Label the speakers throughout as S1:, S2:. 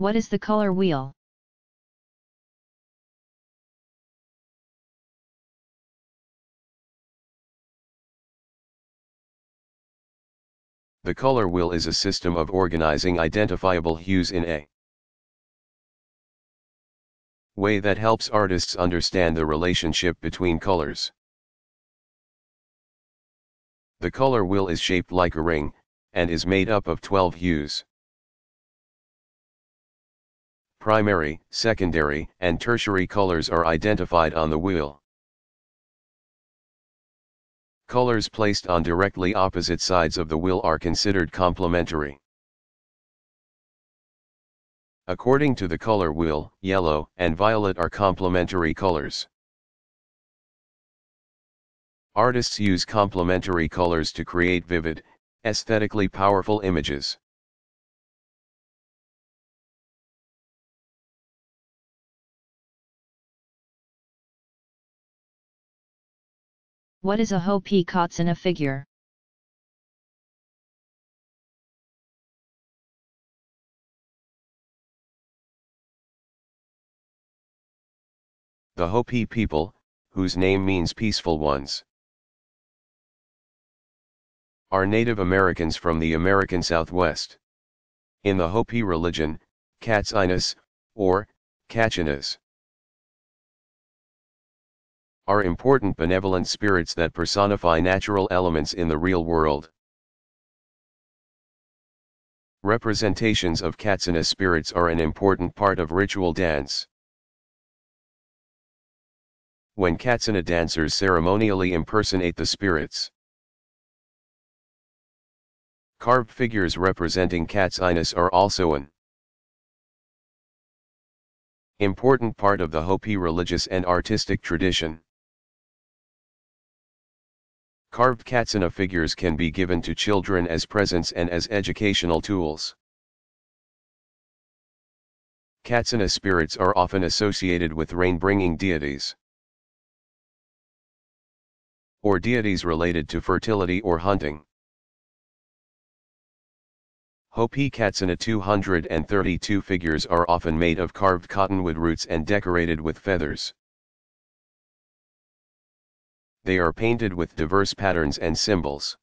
S1: What is the color wheel?
S2: The color wheel is a system of organizing identifiable hues in a way that helps artists understand the relationship between colors. The color wheel is shaped like a ring, and is made up of 12 hues. Primary, secondary, and tertiary colors are identified on the wheel. Colors placed on directly opposite sides of the wheel are considered complementary. According to the color wheel, yellow and violet are complementary colors. Artists use complementary colors to create vivid, aesthetically powerful images.
S1: What is a Hopi Katsina figure?
S2: The Hopi people, whose name means peaceful ones, are Native Americans from the American Southwest. In the Hopi religion, Katsinas, or Kachinas, are important benevolent spirits that personify natural elements in the real world. Representations of Katsina spirits are an important part of ritual dance. When Katsina dancers ceremonially impersonate the spirits, carved figures representing Katsinas are also an important part of the Hopi religious and artistic tradition. Carved Katsina figures can be given to children as presents and as educational tools. Katsina spirits are often associated with rain-bringing deities, or deities related to fertility or hunting. Hopi Katsina 232 figures are often made of carved cottonwood roots and decorated with feathers. They are painted with diverse patterns and symbols.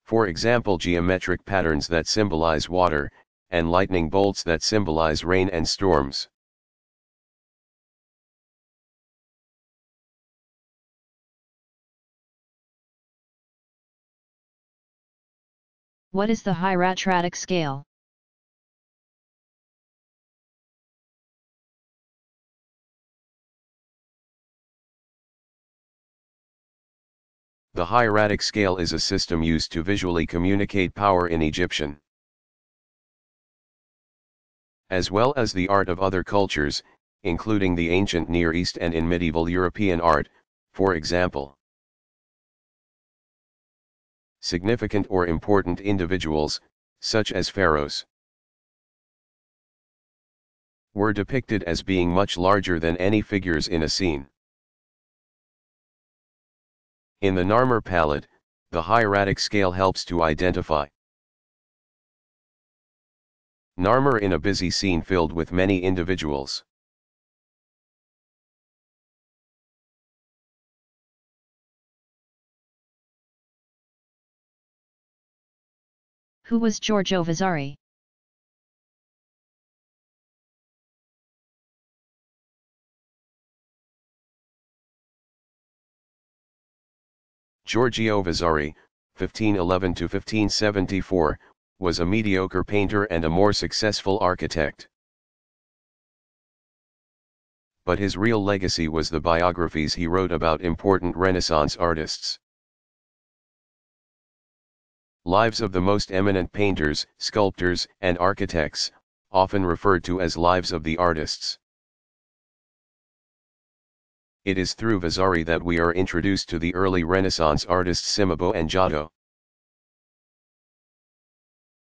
S2: For example, geometric patterns that symbolize water, and lightning bolts that symbolize rain and storms.
S1: What is the hieratic scale?
S2: The hieratic scale is a system used to visually communicate power in Egyptian, as well as the art of other cultures, including the ancient Near East and in medieval European art, for example. Significant or important individuals, such as pharaohs, were depicted as being much larger than any figures in a scene. In the Narmer palette, the hieratic scale helps to identify Narmer in a busy scene filled with many individuals.
S1: Who was Giorgio Vasari?
S2: Giorgio Vasari, 1511 to 1574, was a mediocre painter and a more successful architect. But his real legacy was the biographies he wrote about important Renaissance artists. Lives of the most eminent painters, sculptors, and architects, often referred to as lives of the artists. It is through Vasari that we are introduced to the early Renaissance artists Cimabue and Giotto.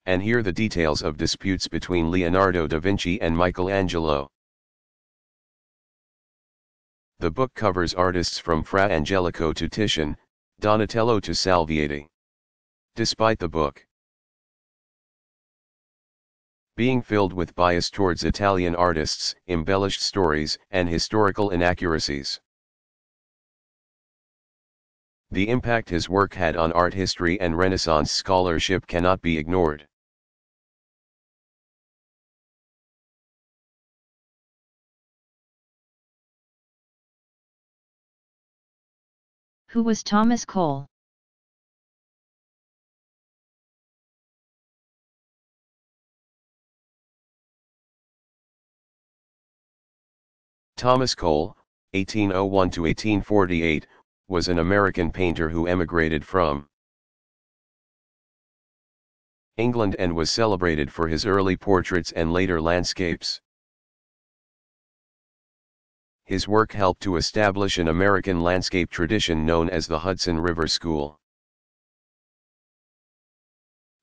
S2: And here the details of disputes between Leonardo da Vinci and Michelangelo. The book covers artists from Fra Angelico to Titian, Donatello to Salviati. Despite the book being filled with bias towards Italian artists, embellished stories, and historical inaccuracies. The impact his work had on art history and Renaissance scholarship cannot be ignored.
S1: Who was Thomas Cole?
S2: Thomas Cole, 1801 to 1848, was an American painter who emigrated from England and was celebrated for his early portraits and later landscapes. His work helped to establish an American landscape tradition known as the Hudson River School.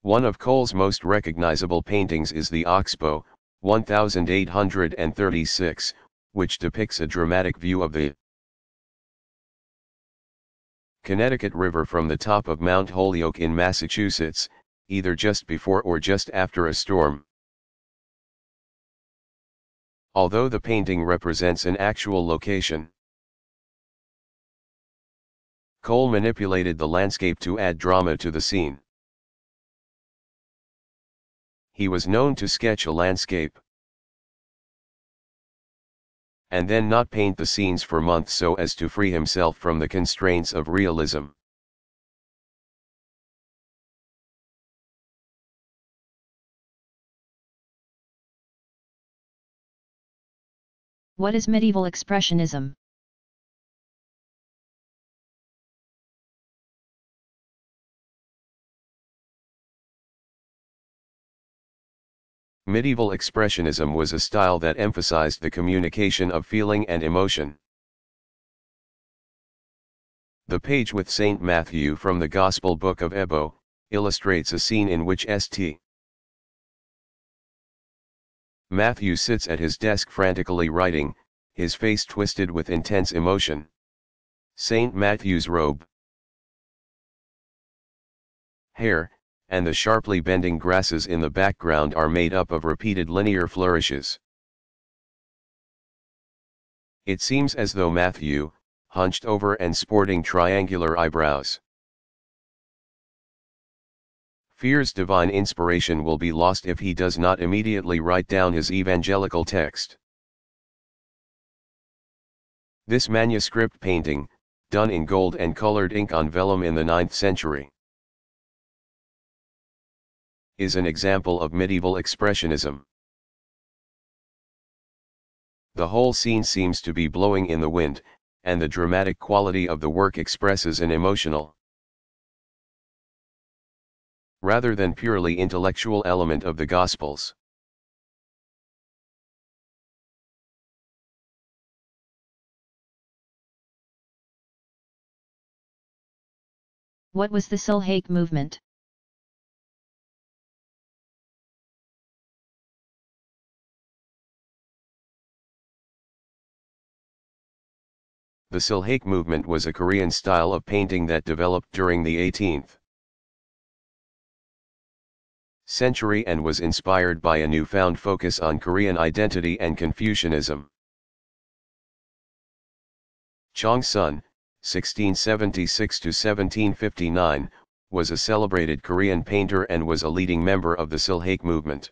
S2: One of Cole's most recognizable paintings is the Oxbow, 1836, which depicts a dramatic view of the Connecticut River from the top of Mount Holyoke in Massachusetts, either just before or just after a storm. Although the painting represents an actual location, Cole manipulated the landscape to add drama to the scene. He was known to sketch a landscape and then not paint the scenes for months so as to free himself from the constraints of realism.
S1: What is medieval expressionism?
S2: Medieval Expressionism was a style that emphasized the communication of feeling and emotion. The page with Saint Matthew from the Gospel Book of Ebbo illustrates a scene in which St. Matthew sits at his desk frantically writing, his face twisted with intense emotion. Saint Matthew's robe, hair, and the sharply bending grasses in the background are made up of repeated linear flourishes. It seems as though Matthew, hunched over and sporting triangular eyebrows, fears divine inspiration will be lost if he does not immediately write down his evangelical text. This manuscript painting, done in gold and colored ink on vellum in the 9th century, is an example of medieval expressionism. The whole scene seems to be blowing in the wind, and the dramatic quality of the work expresses an emotional, rather than purely intellectual element of the Gospels.
S1: What was the Sulhake movement?
S2: The Sulhake movement was a Korean style of painting that developed during the 18th century and was inspired by a newfound focus on Korean identity and Confucianism. Chong Sun, 1676 to 1759, was a celebrated Korean painter and was a leading member of the Sulhake movement.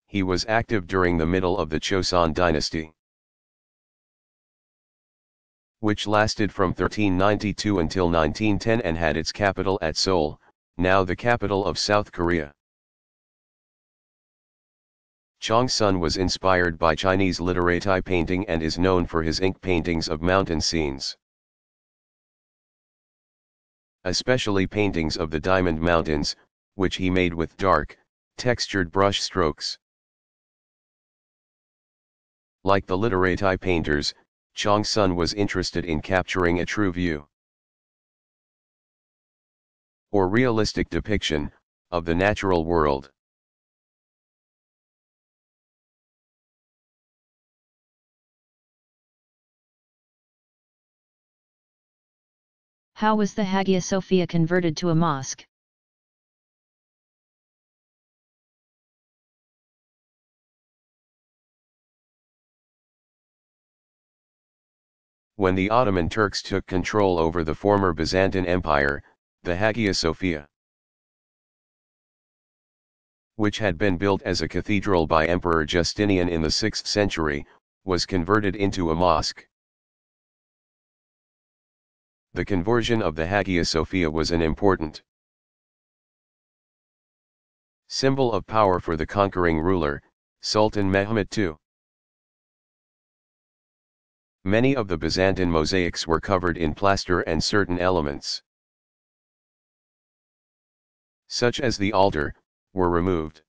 S2: He was active during the middle of the Choson dynasty, which lasted from 1392 until 1910 and had its capital at Seoul, now the capital of South Korea. Chong Sun was inspired by Chinese literati painting and is known for his ink paintings of mountain scenes, especially paintings of the Diamond Mountains, which he made with dark, textured brush strokes. Like the literati painters, Chong Sun was interested in capturing a true view, or realistic depiction, of the natural world.
S1: How was the Hagia Sophia converted to a mosque?
S2: When the Ottoman Turks took control over the former Byzantine Empire, the Hagia Sophia, which had been built as a cathedral by Emperor Justinian in the 6th century, was converted into a mosque. The conversion of the Hagia Sophia was an important symbol of power for the conquering ruler, Sultan Mehmed II. Many of the Byzantine mosaics were covered in plaster and certain elements, such as the altar, were removed.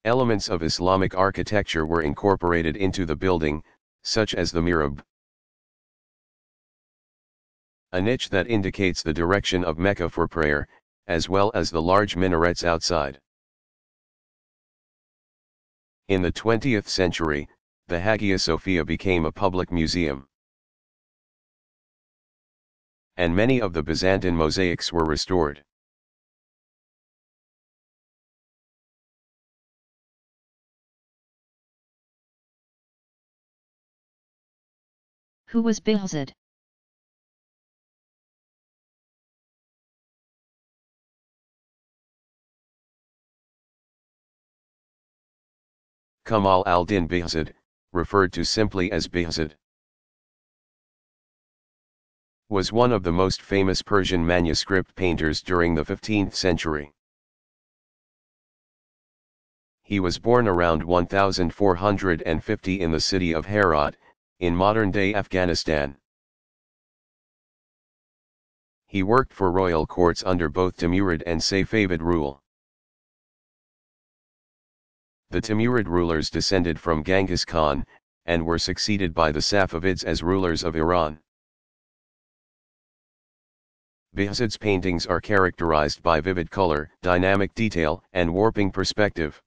S2: Elements of Islamic architecture were incorporated into the building, such as the mihrab, a niche that indicates the direction of Mecca for prayer, as well as the large minarets outside. In the 20th century, the Hagia Sophia became a public museum, and many of the Byzantine mosaics were restored.
S1: Who was Behzad?
S2: Kamal al-Din Behzad, referred to simply as Behzad, was one of the most famous Persian manuscript painters during the 15th century. He was born around 1450 in the city of Herat, in modern-day Afghanistan. He worked for royal courts under both Timurid and Safavid rule. The Timurid rulers descended from Genghis Khan, and were succeeded by the Safavids as rulers of Iran. Behzad's paintings are characterized by vivid color, dynamic detail, and warping perspective.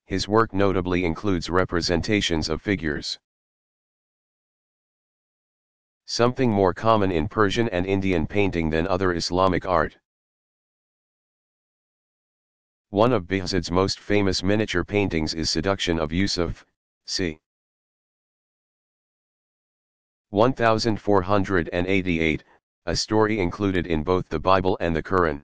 S2: His work notably includes representations of figures, something more common in Persian and Indian painting than other Islamic art. One of Behzad's most famous miniature paintings is Seduction of Yusuf, c. 1488, a story included in both the Bible and the Quran.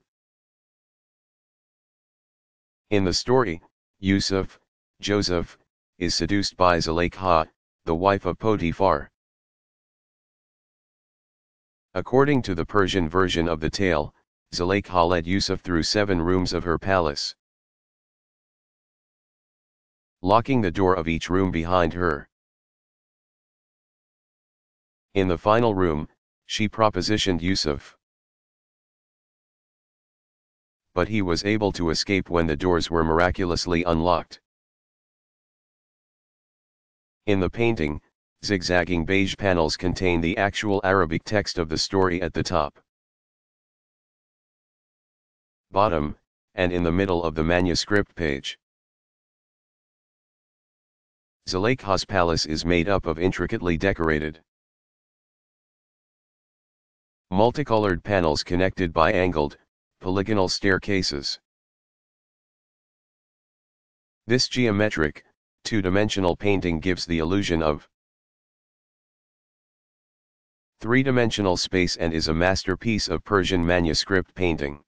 S2: In the story, Yusuf, Joseph, is seduced by Zulaikha, the wife of Potiphar. According to the Persian version of the tale, Zulaikha led Yusuf through 7 rooms of her palace, locking the door of each room behind her. In the final room, she propositioned Yusuf, but he was able to escape when the doors were miraculously unlocked. In the painting, zigzagging beige panels contain the actual Arabic text of the story at the top, bottom, and in the middle of the manuscript page. Zulaikha's palace is made up of intricately decorated, multicolored panels connected by angled, polygonal staircases. This geometric, two-dimensional painting gives the illusion of three-dimensional space and is a masterpiece of Persian manuscript painting.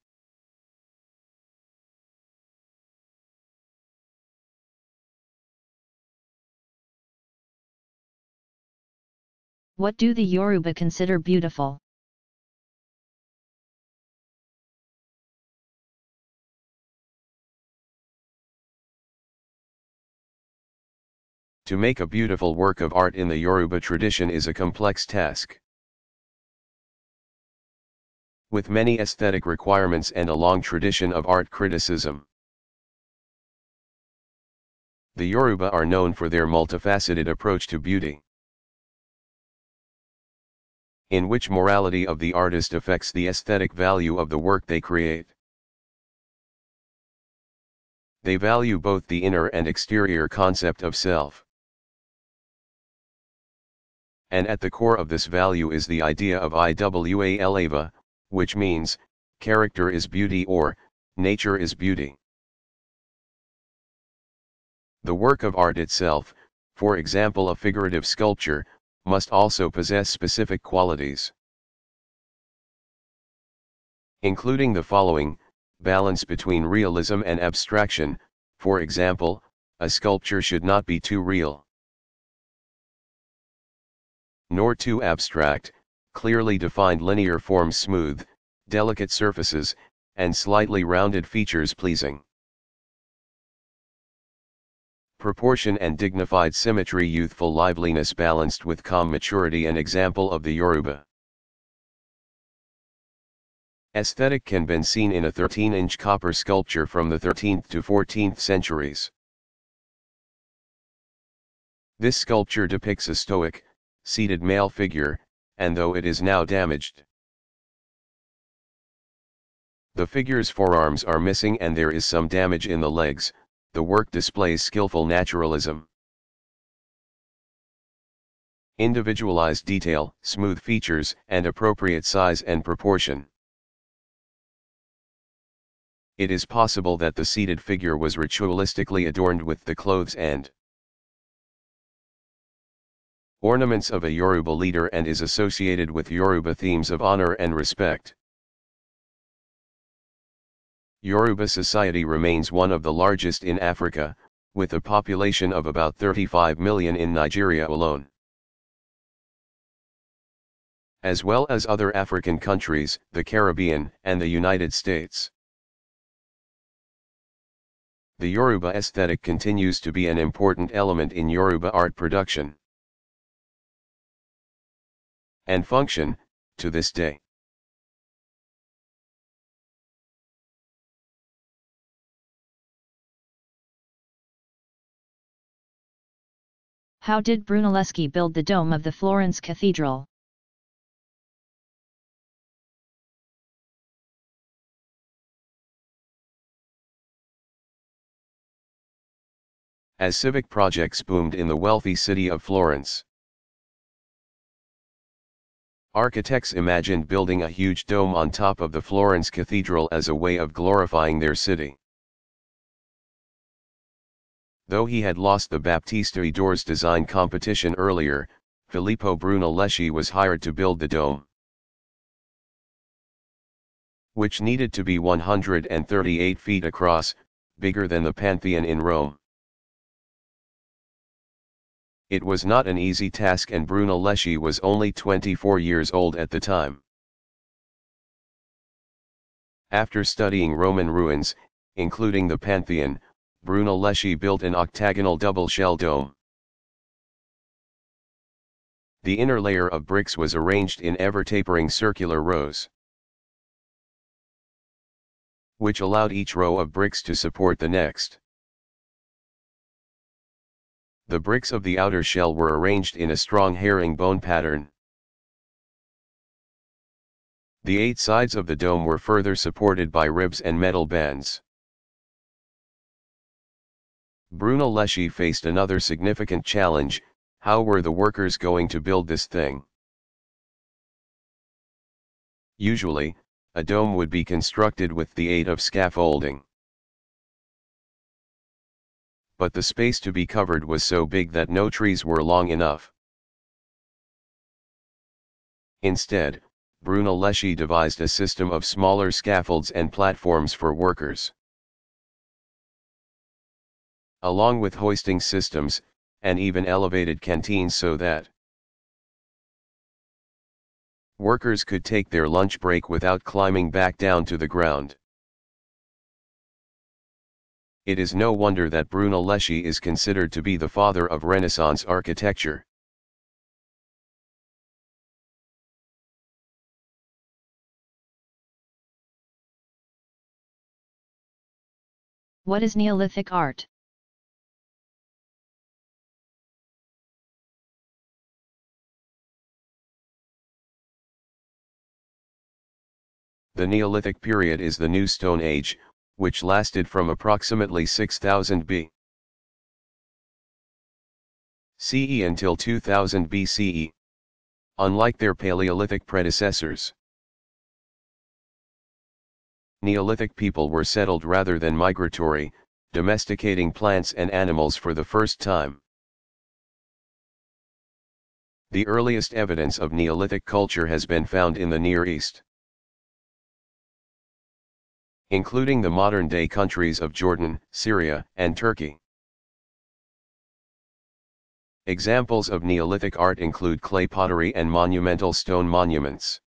S1: What do the Yoruba consider beautiful?
S2: To make a beautiful work of art in the Yoruba tradition is a complex task, with many aesthetic requirements and a long tradition of art criticism. The Yoruba are known for their multifaceted approach to beauty, in which morality of the artist affects the aesthetic value of the work they create. They value both the inner and exterior concept of self, and at the core of this value is the idea of iwalava, which means, character is beauty or, nature is beauty. The work of art itself, For example, a figurative sculpture must also possess specific qualities, including the following: balance between realism and abstraction. For example, a sculpture should not be too real, nor too abstract. Clearly defined linear forms, smooth, delicate surfaces, and slightly rounded features pleasing. Proportion and dignified symmetry, youthful liveliness balanced with calm maturity. An example of the Yoruba aesthetic can be seen in a 13-inch copper sculpture from the 13th to 14th centuries. This sculpture depicts a stoic, seated male figure, and though it is now damaged, the figure's forearms are missing and there is some damage in the legs. The work displays skillful naturalism, individualized detail, smooth features, and appropriate size and proportion. It is possible that the seated figure was ritualistically adorned with the clothes and ornaments of a Yoruba leader and is associated with Yoruba themes of honor and respect. Yoruba society remains one of the largest in Africa, with a population of about 35 million in Nigeria alone, as well as other African countries, the Caribbean, and the United States. The Yoruba aesthetic continues to be an important element in Yoruba art production and function, to this day.
S1: How did Brunelleschi build the dome of the Florence Cathedral?
S2: As civic projects boomed in the wealthy city of Florence, architects imagined building a huge dome on top of the Florence Cathedral as a way of glorifying their city. Though he had lost the Baptistery doors design competition earlier, Filippo Brunelleschi was hired to build the dome, which needed to be 138 feet across, bigger than the Pantheon in Rome. It was not an easy task and Brunelleschi was only 24 years old at the time. After studying Roman ruins, including the Pantheon, Brunelleschi built an octagonal double-shell dome. The inner layer of bricks was arranged in ever-tapering circular rows, which allowed each row of bricks to support the next. The bricks of the outer shell were arranged in a strong herringbone pattern. The 8 sides of the dome were further supported by ribs and metal bands. Brunelleschi faced another significant challenge: how were the workers going to build this thing? Usually, a dome would be constructed with the aid of scaffolding. But the space to be covered was so big that no trees were long enough. Instead, Brunelleschi devised a system of smaller scaffolds and platforms for workers, along with hoisting systems, and even elevated canteens so that workers could take their lunch break without climbing back down to the ground. It is no wonder that Brunelleschi is considered to be the father of Renaissance architecture.
S1: What is Neolithic art?
S2: The Neolithic period is the New Stone Age, which lasted from approximately 6000 BCE until 2000 BCE. Unlike their Paleolithic predecessors, Neolithic people were settled rather than migratory, domesticating plants and animals for the first time. The earliest evidence of Neolithic culture has been found in the Near East, including the modern-day countries of Jordan, Syria, and Turkey. Examples of Neolithic art include clay pottery and monumental stone monuments.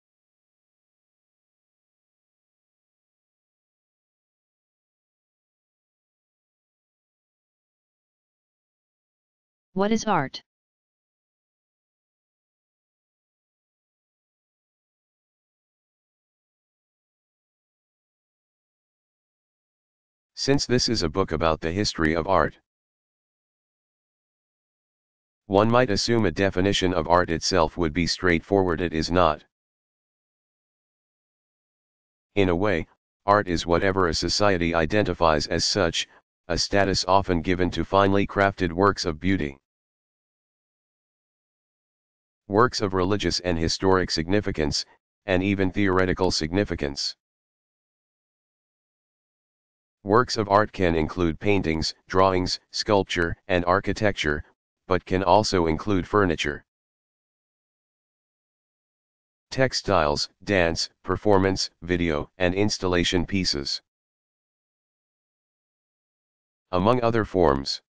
S1: What is art?
S2: Since this is a book about the history of art, one might assume a definition of art itself would be straightforward. It is not. In a way, art is whatever a society identifies as such, a status often given to finely crafted works of beauty. Works of religious and historic significance, and even theoretical significance. Works of art can include paintings, drawings, sculpture, and architecture, but can also include furniture, textiles, dance, performance, video, and installation pieces, among other forms.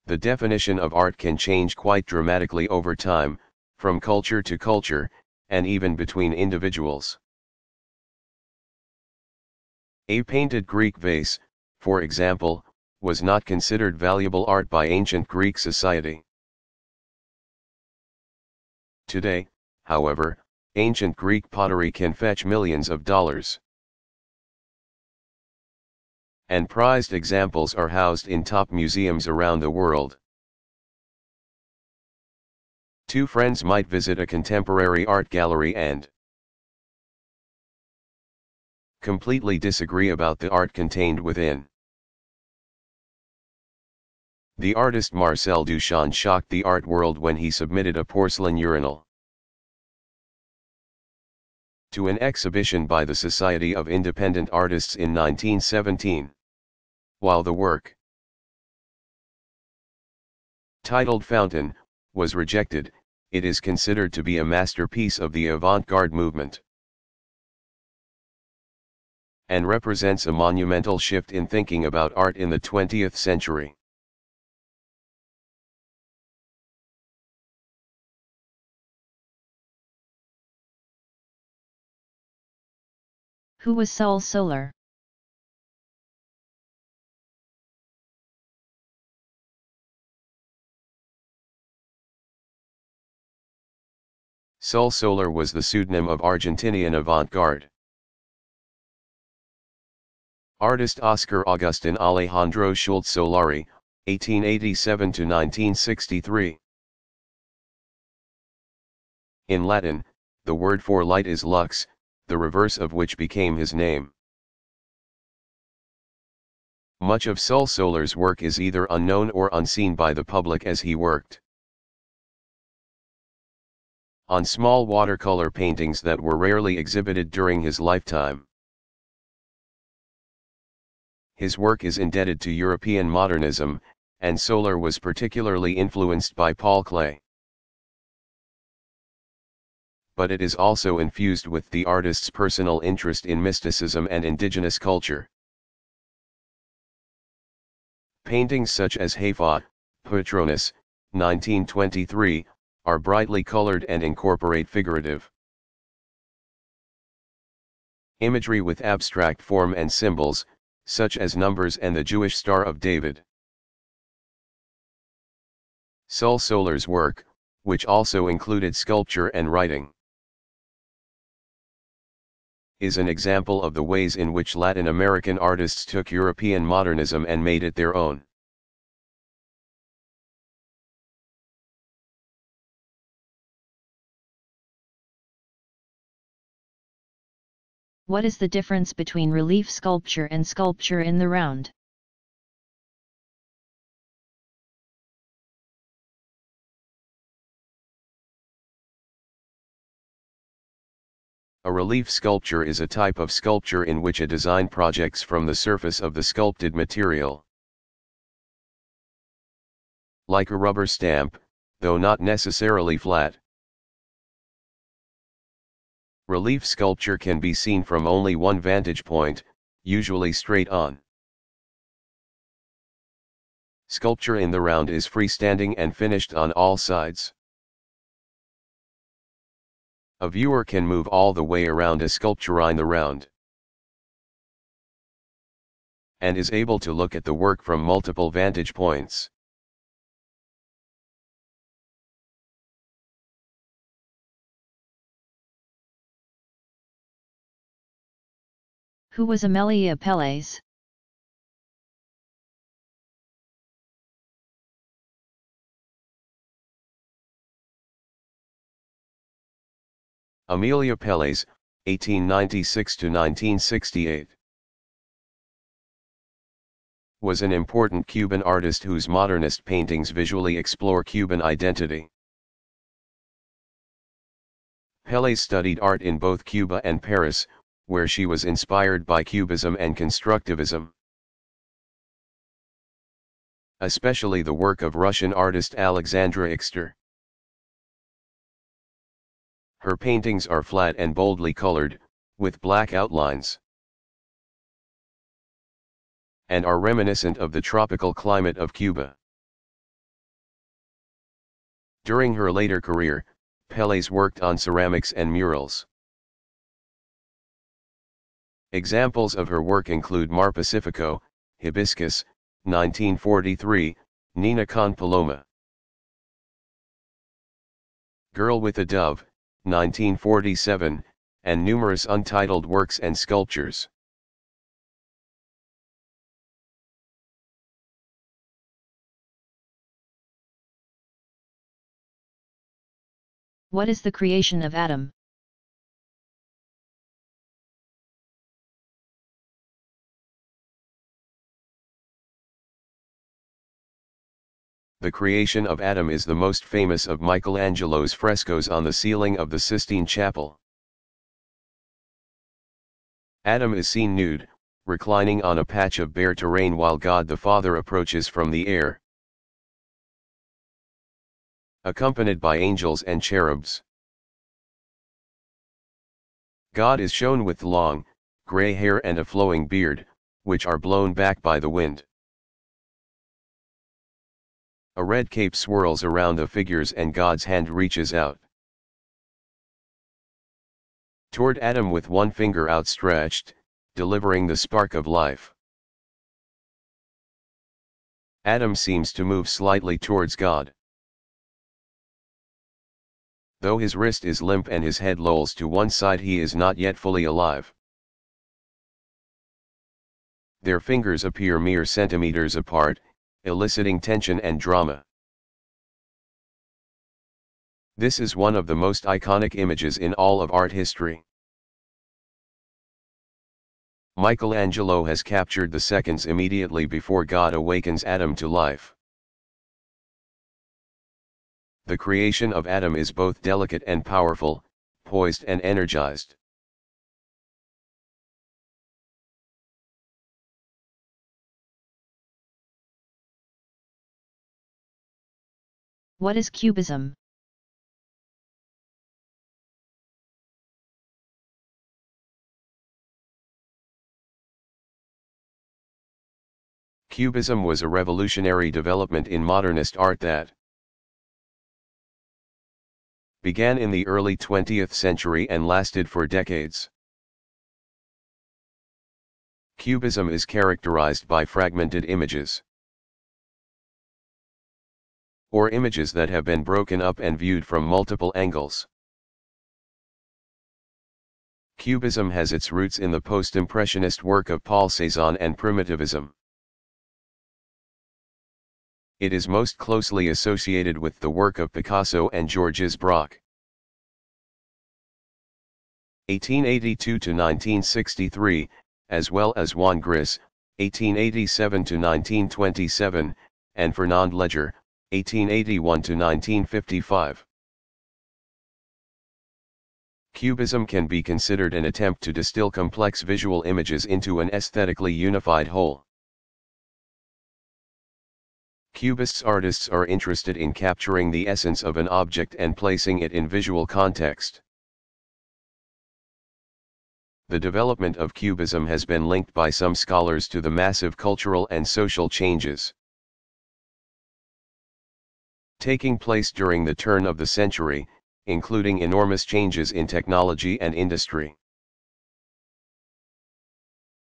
S2: The definition of art can change quite dramatically over time, from culture to culture, and even between individuals. A painted Greek vase, for example, was not considered valuable art by ancient Greek society. Today, however, ancient Greek pottery can fetch millions of dollars. And prized examples are housed in top museums around the world. Two friends might visit a contemporary art gallery and completely disagree about the art contained within. The artist Marcel Duchamp shocked the art world when he submitted a porcelain urinal to an exhibition by the Society of Independent Artists in 1917. While the work, titled Fountain, was rejected, it is considered to be a masterpiece of the avant-garde movement, and represents a monumental shift in thinking about art in the 20th century.
S1: Who was Sol Solar?
S2: Sol Solar was the pseudonym of Argentinian avant-garde artist Oscar Agustin Alejandro Schultz Solari, 1887–1963. In Latin, the word for light is lux, the reverse of which became his name. Much of Sol Solar's work is either unknown or unseen by the public, as he worked on small watercolor paintings that were rarely exhibited during his lifetime. His work is indebted to European modernism, and Solar was particularly influenced by Paul Klee. But it is also infused with the artist's personal interest in mysticism and indigenous culture. Paintings such as Hafa, Patronus, 1923, are brightly colored and incorporate figurative imagery with abstract form and symbols, such as numbers and the Jewish Star of David. Sol Solar's work, which also included sculpture and writing, is an example of the ways in which Latin American artists took European modernism and made it their own.
S1: What is the difference between relief sculpture and sculpture in the round?
S2: A relief sculpture is a type of sculpture in which a design projects from the surface of the sculpted material. Like a rubber stamp, though not necessarily flat. Relief sculpture can be seen from only one vantage point, usually straight on. Sculpture in the round is freestanding and finished on all sides. A viewer can move all the way around a sculpture in the round, and is able to look at the work from multiple vantage points.
S1: Who was Amelia Apelles?
S2: Amelia Apelles, 1896–1968. Was an important Cuban artist whose modernist paintings visually explore Cuban identity. Apelles studied art in both Cuba and Paris, where she was inspired by Cubism and Constructivism. Especially the work of Russian artist Alexandra Ixter. Her paintings are flat and boldly colored, with black outlines, and are reminiscent of the tropical climate of Cuba. During her later career, Apelles worked on ceramics and murals. Examples of her work include Mar Pacifico, Hibiscus, 1943, Nina con Paloma. Girl with a Dove, 1947, and numerous untitled works and sculptures.
S1: What is the creation of Adam?
S2: The creation of Adam is the most famous of Michelangelo's frescoes on the ceiling of the Sistine Chapel. Adam is seen nude, reclining on a patch of bare terrain while God the Father approaches from the air, accompanied by angels and cherubs. God is shown with long, gray hair and a flowing beard, which are blown back by the wind. A red cape swirls around the figures and God's hand reaches out toward Adam with one finger outstretched, delivering the spark of life. Adam seems to move slightly towards God, though his wrist is limp and his head lolls to one side. He is not yet fully alive. Their fingers appear mere centimeters apart, eliciting tension and drama. This is one of the most iconic images in all of art history. Michelangelo has captured the seconds immediately before God awakens Adam to life. The creation of Adam is both delicate and powerful, poised and energized.
S1: What is Cubism?
S2: Cubism was a revolutionary development in modernist art that began in the early 20th century and lasted for decades. Cubism is characterized by fragmented images, or images that have been broken up and viewed from multiple angles. Cubism has its roots in the post-impressionist work of Paul Cézanne and primitivism. It is most closely associated with the work of Picasso and Georges Braque. 1882–1963, as well as Juan Gris, 1887–1927, and Fernand Léger, 1881–1955. Cubism can be considered an attempt to distill complex visual images into an aesthetically unified whole. Cubist artists are interested in capturing the essence of an object and placing it in visual context. The development of Cubism has been linked by some scholars to the massive cultural and social changes taking place during the turn of the century, including enormous changes in technology and industry.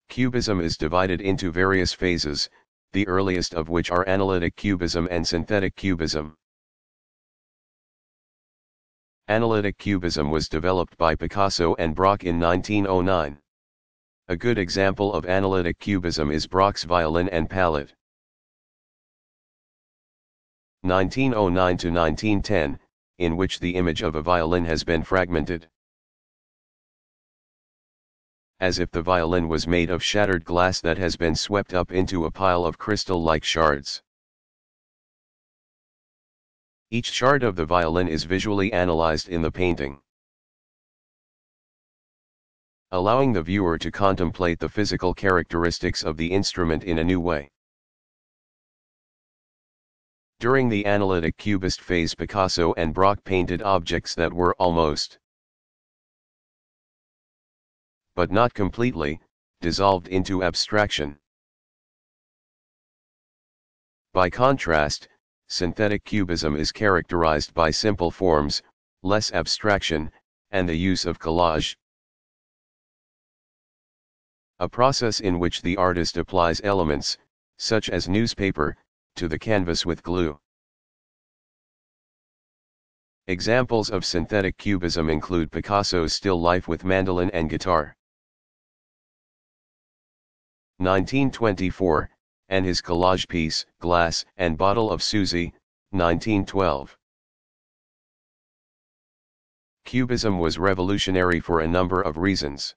S2: Cubism is divided into various phases, the earliest of which are analytic cubism and synthetic cubism. Analytic cubism was developed by Picasso and Braque in 1909. A good example of analytic cubism is Braque's Violin and Palette. 1909 to 1910, in which the image of a violin has been fragmented, as if the violin was made of shattered glass that has been swept up into a pile of crystal-like shards. Each shard of the violin is visually analyzed in the painting, allowing the viewer to contemplate the physical characteristics of the instrument in a new way. During the analytic cubist phase, Picasso and Braque painted objects that were almost, but not completely, dissolved into abstraction. By contrast, synthetic cubism is characterized by simple forms, less abstraction, and the use of collage, a process in which the artist applies elements, such as newspaper, to the canvas with glue. Examples of synthetic cubism include Picasso's still life with mandolin and guitar, 1924, and his collage piece, Glass and Bottle of Susie, 1912. Cubism was revolutionary for a number of reasons.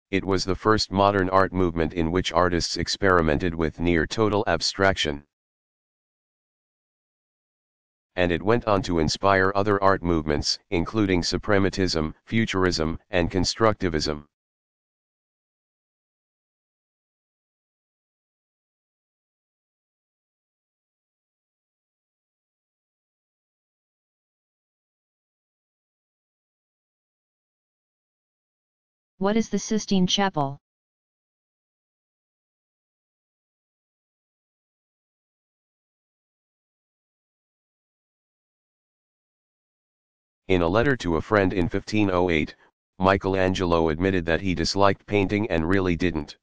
S2: It was the first modern art movement in which artists experimented with near-total abstraction. And it went on to inspire other art movements, including suprematism, futurism, and constructivism.
S1: What is the Sistine Chapel?
S2: In a letter to a friend in 1508, Michelangelo admitted that he disliked painting and really didn't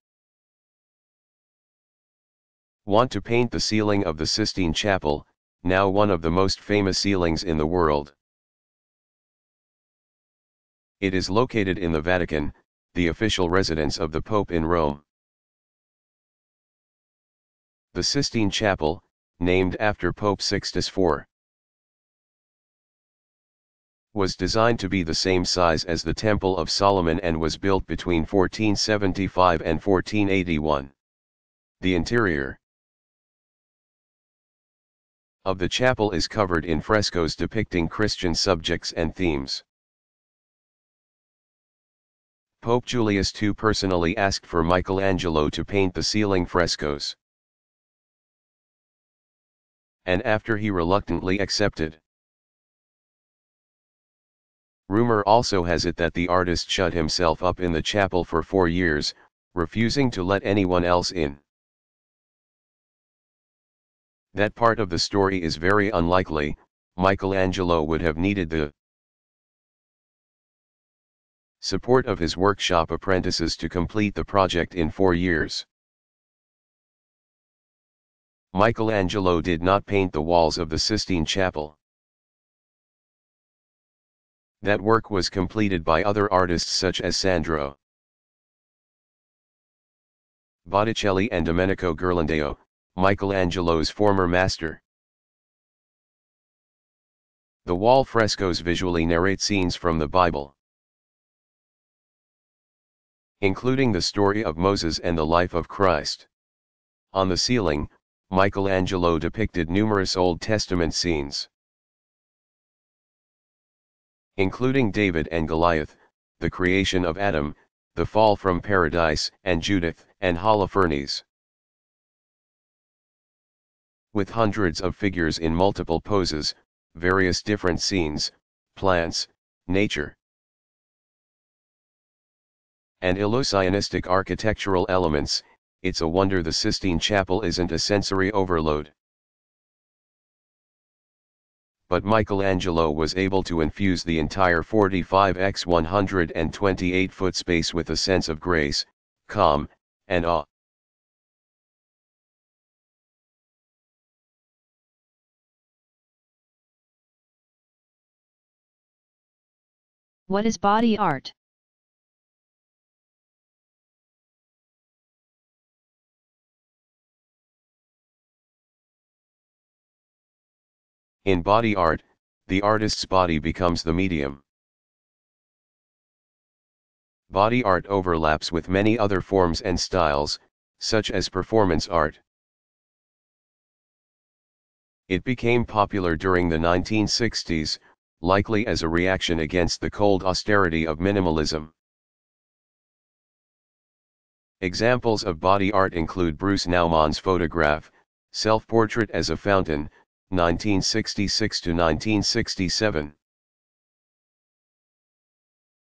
S2: want to paint the ceiling of the Sistine Chapel, now one of the most famous ceilings in the world. It is located in the Vatican, the official residence of the Pope in Rome. The Sistine Chapel, named after Pope Sixtus IV, was designed to be the same size as the Temple of Solomon and was built between 1475 and 1481. The interior of the chapel is covered in frescoes depicting Christian subjects and themes. Pope Julius II personally asked for Michelangelo to paint the ceiling frescoes, and after he reluctantly accepted. Rumor also has it that the artist shut himself up in the chapel for 4 years, refusing to let anyone else in. That part of the story is very unlikely. Michelangelo would have needed the support of his workshop apprentices to complete the project in 4 years. Michelangelo did not paint the walls of the Sistine Chapel. That work was completed by other artists such as Sandro Botticelli and Domenico Ghirlandaio, Michelangelo's former master. The wall frescoes visually narrate scenes from the Bible, including the story of Moses and the life of Christ. On the ceiling, Michelangelo depicted numerous Old Testament scenes, including David and Goliath, the creation of Adam, the fall from paradise, and Judith and Holofernes. With hundreds of figures in multiple poses, various different scenes, plants, nature, and illusionistic architectural elements, it's a wonder the Sistine Chapel isn't a sensory overload. But Michelangelo was able to infuse the entire 45 x 128-foot space with a sense of grace, calm, and awe.
S1: What is body art?
S2: In body art, the artist's body becomes the medium. Body art overlaps with many other forms and styles, such as performance art. It became popular during the 1960s, likely as a reaction against the cold austerity of minimalism. Examples of body art include Bruce Naumann's photograph, Self-Portrait as a Fountain, 1966 to 1967,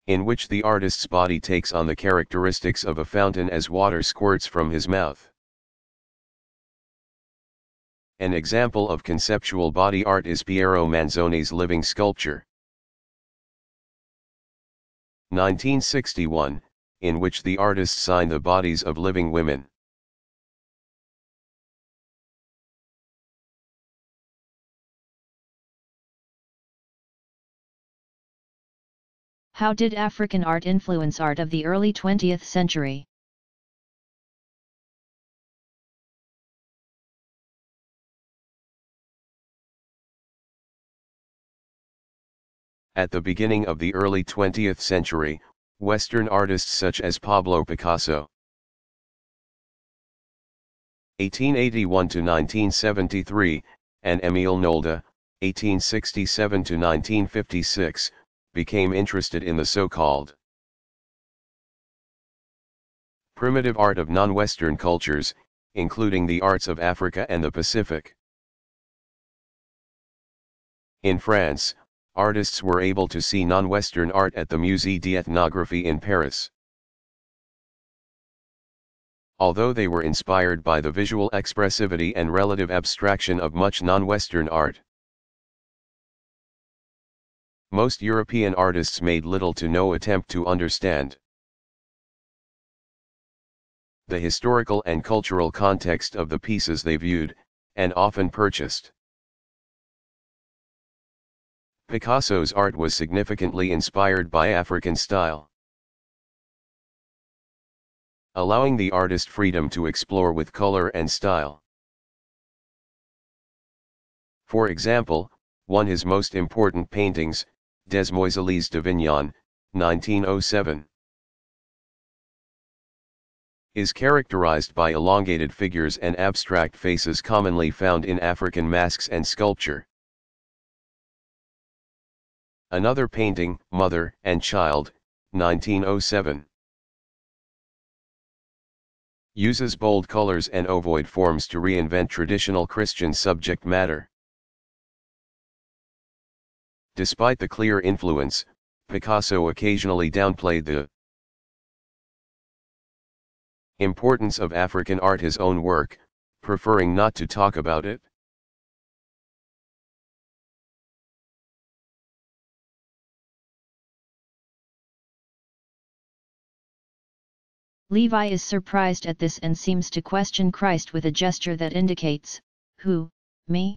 S2: in which the artist's body takes on the characteristics of a fountain as water squirts from his mouth. An example of conceptual body art is Piero Manzoni's living sculpture, 1961, in which the artist signed the bodies of living women.
S1: How did African art influence art of the early 20th century?
S2: At the beginning of the early 20th century, Western artists such as Pablo Picasso, 1881 to 1973, and Émile Nolde, 1867 to 1956, became interested in the so-called primitive art of non-Western cultures, including the arts of Africa and the Pacific. In France, artists were able to see non-Western art at the Musée d'Ethnographie in Paris. Although they were inspired by the visual expressivity and relative abstraction of much non-Western art, most European artists made little to no attempt to understand the historical and cultural context of the pieces they viewed, and often purchased. Picasso's art was significantly inspired by African style, allowing the artist freedom to explore with color and style. For example, one of his most important paintings, Demoiselles d'Avignon, 1907, is characterized by elongated figures and abstract faces commonly found in African masks and sculpture. Another painting, Mother and Child, 1907, uses bold colors and ovoid forms to reinvent traditional Christian subject matter. Despite the clear influence, Picasso occasionally downplayed the importance of African art, his own work, preferring not to talk about it.
S1: Levi is surprised at this and seems to question Christ with a gesture that indicates, "Who, me?"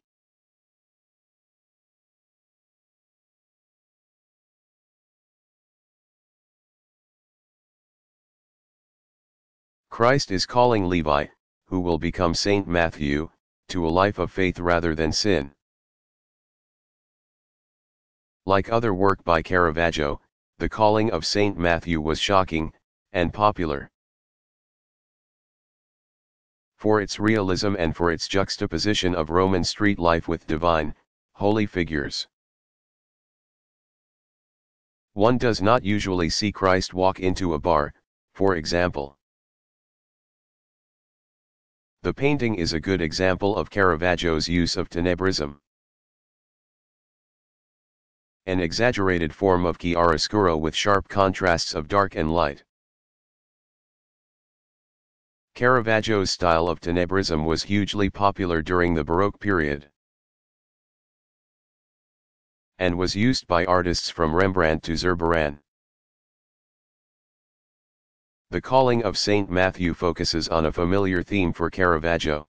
S2: Christ is calling Levi, who will become Saint Matthew, to a life of faith rather than sin. Like other work by Caravaggio, the calling of Saint Matthew was shocking, and popular, for its realism and for its juxtaposition of Roman street life with divine, holy figures. One does not usually see Christ walk into a bar, for example. The painting is a good example of Caravaggio's use of tenebrism, an exaggerated form of chiaroscuro with sharp contrasts of dark and light. Caravaggio's style of tenebrism was hugely popular during the Baroque period, and was used by artists from Rembrandt to Zurbaran. The Calling of Saint Matthew focuses on a familiar theme for Caravaggio,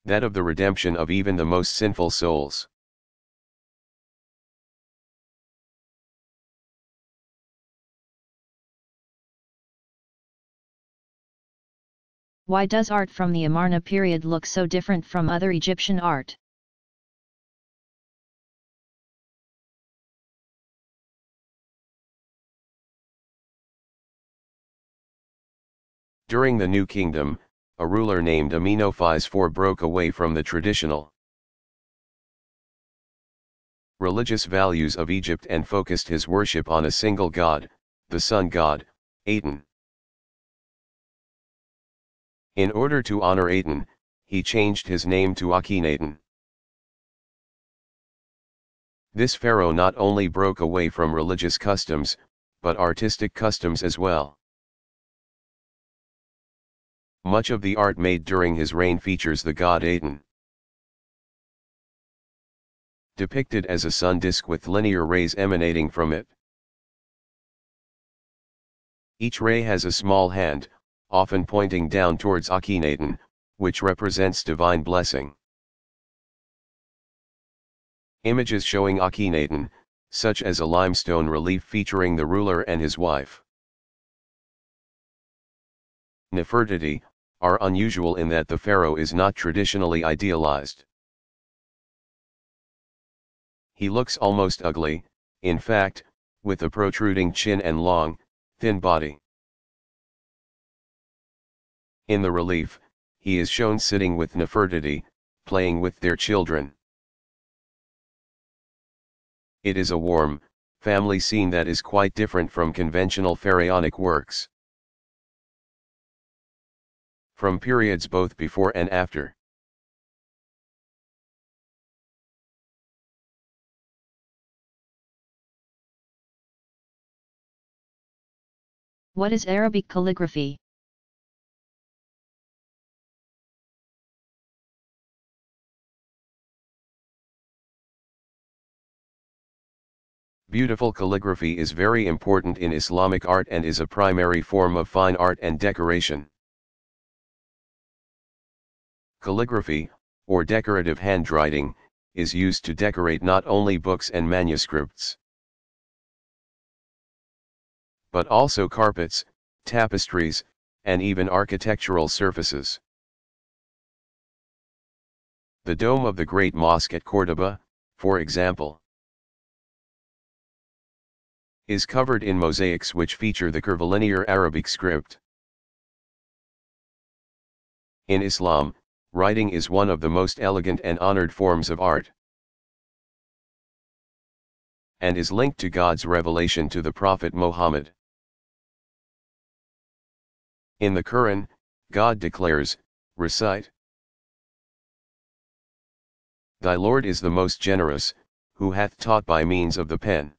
S2: that of the redemption of even the most sinful souls.
S1: Why does art from the Amarna period look so different from other Egyptian art?
S2: During the New Kingdom, a ruler named Amenophis IV broke away from the traditional religious values of Egypt and focused his worship on a single god, the sun god, Aten. In order to honor Aten, he changed his name to Akhenaten. This pharaoh not only broke away from religious customs, but artistic customs as well. Much of the art made during his reign features the god Aten, depicted as a sun disk with linear rays emanating from it. Each ray has a small hand, often pointing down towards Akhenaten, which represents divine blessing. Images showing Akhenaten, such as a limestone relief featuring the ruler and his wife, Nefertiti, are unusual in that the pharaoh is not traditionally idealized. He looks almost ugly, in fact, with a protruding chin and long, thin body. In the relief, he is shown sitting with Nefertiti, playing with their children. It is a warm, family scene that is quite different from conventional pharaonic works from periods both before and after.
S1: What is Arabic calligraphy?
S2: Beautiful calligraphy is very important in Islamic art and is a primary form of fine art and decoration. Calligraphy, or decorative handwriting, is used to decorate not only books and manuscripts, but also carpets, tapestries, and even architectural surfaces. The dome of the Great Mosque at Córdoba, for example, is covered in mosaics which feature the curvilinear Arabic script. In Islam, writing is one of the most elegant and honored forms of art, and is linked to God's revelation to the Prophet Muhammad. In the Quran, God declares, recite, Thy Lord is the most generous, who hath taught by means of the pen.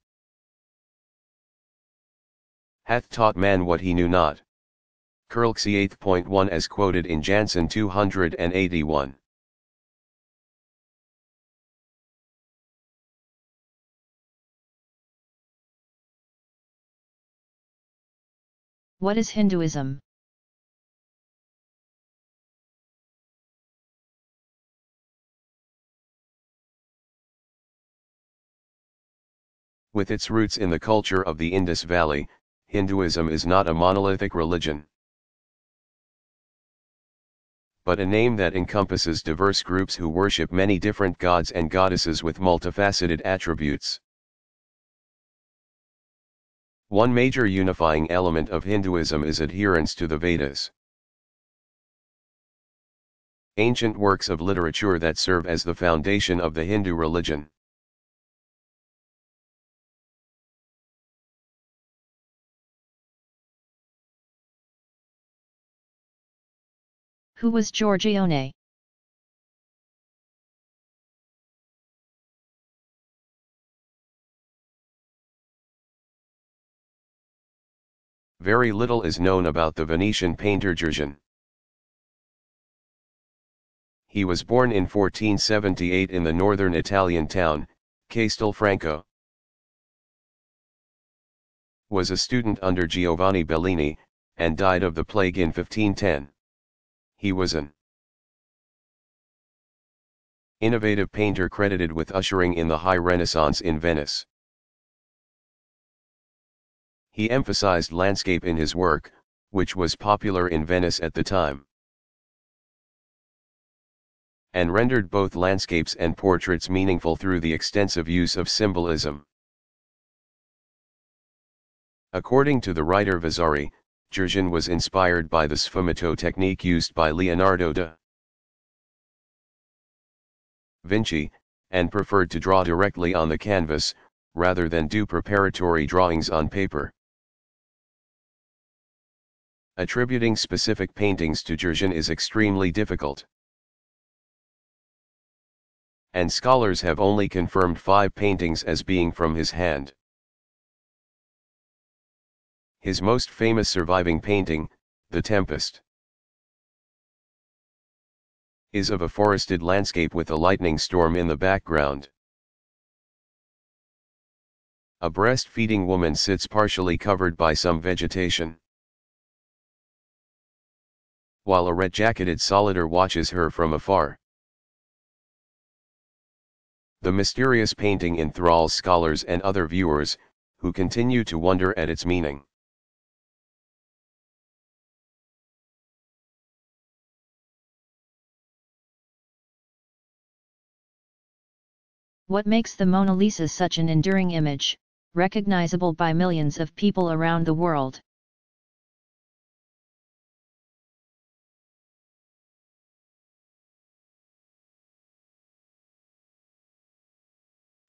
S2: Hath taught man what he knew not. Kurlksi 8.1 as quoted in Jansen 281.
S1: What is Hinduism?
S2: With its roots in the culture of the Indus Valley, Hinduism is not a monolithic religion, but a name that encompasses diverse groups who worship many different gods and goddesses with multifaceted attributes. One major unifying element of Hinduism is adherence to the Vedas, ancient works of literature that serve as the foundation of the Hindu religion.
S1: Who was Giorgione?
S2: Very little is known about the Venetian painter Giorgione. He was born in 1478 in the northern Italian town, Castelfranco. Was a student under Giovanni Bellini, and died of the plague in 1510. He was an innovative painter credited with ushering in the High Renaissance in Venice. He emphasized landscape in his work, which was popular in Venice at the time, and rendered both landscapes and portraits meaningful through the extensive use of symbolism. According to the writer Vasari, Giorgione was inspired by the sfumato technique used by Leonardo da Vinci, and preferred to draw directly on the canvas, rather than do preparatory drawings on paper. Attributing specific paintings to Giorgione is extremely difficult, and scholars have only confirmed 5 paintings as being from his hand. His most famous surviving painting, The Tempest, is of a forested landscape with a lightning storm in the background. A breastfeeding woman sits partially covered by some vegetation, while a red-jacketed solitaire watches her from afar. The mysterious painting enthralls scholars and other viewers, who continue to wonder at its meaning.
S1: What makes the Mona Lisa such an enduring image, recognizable by millions of people around the world?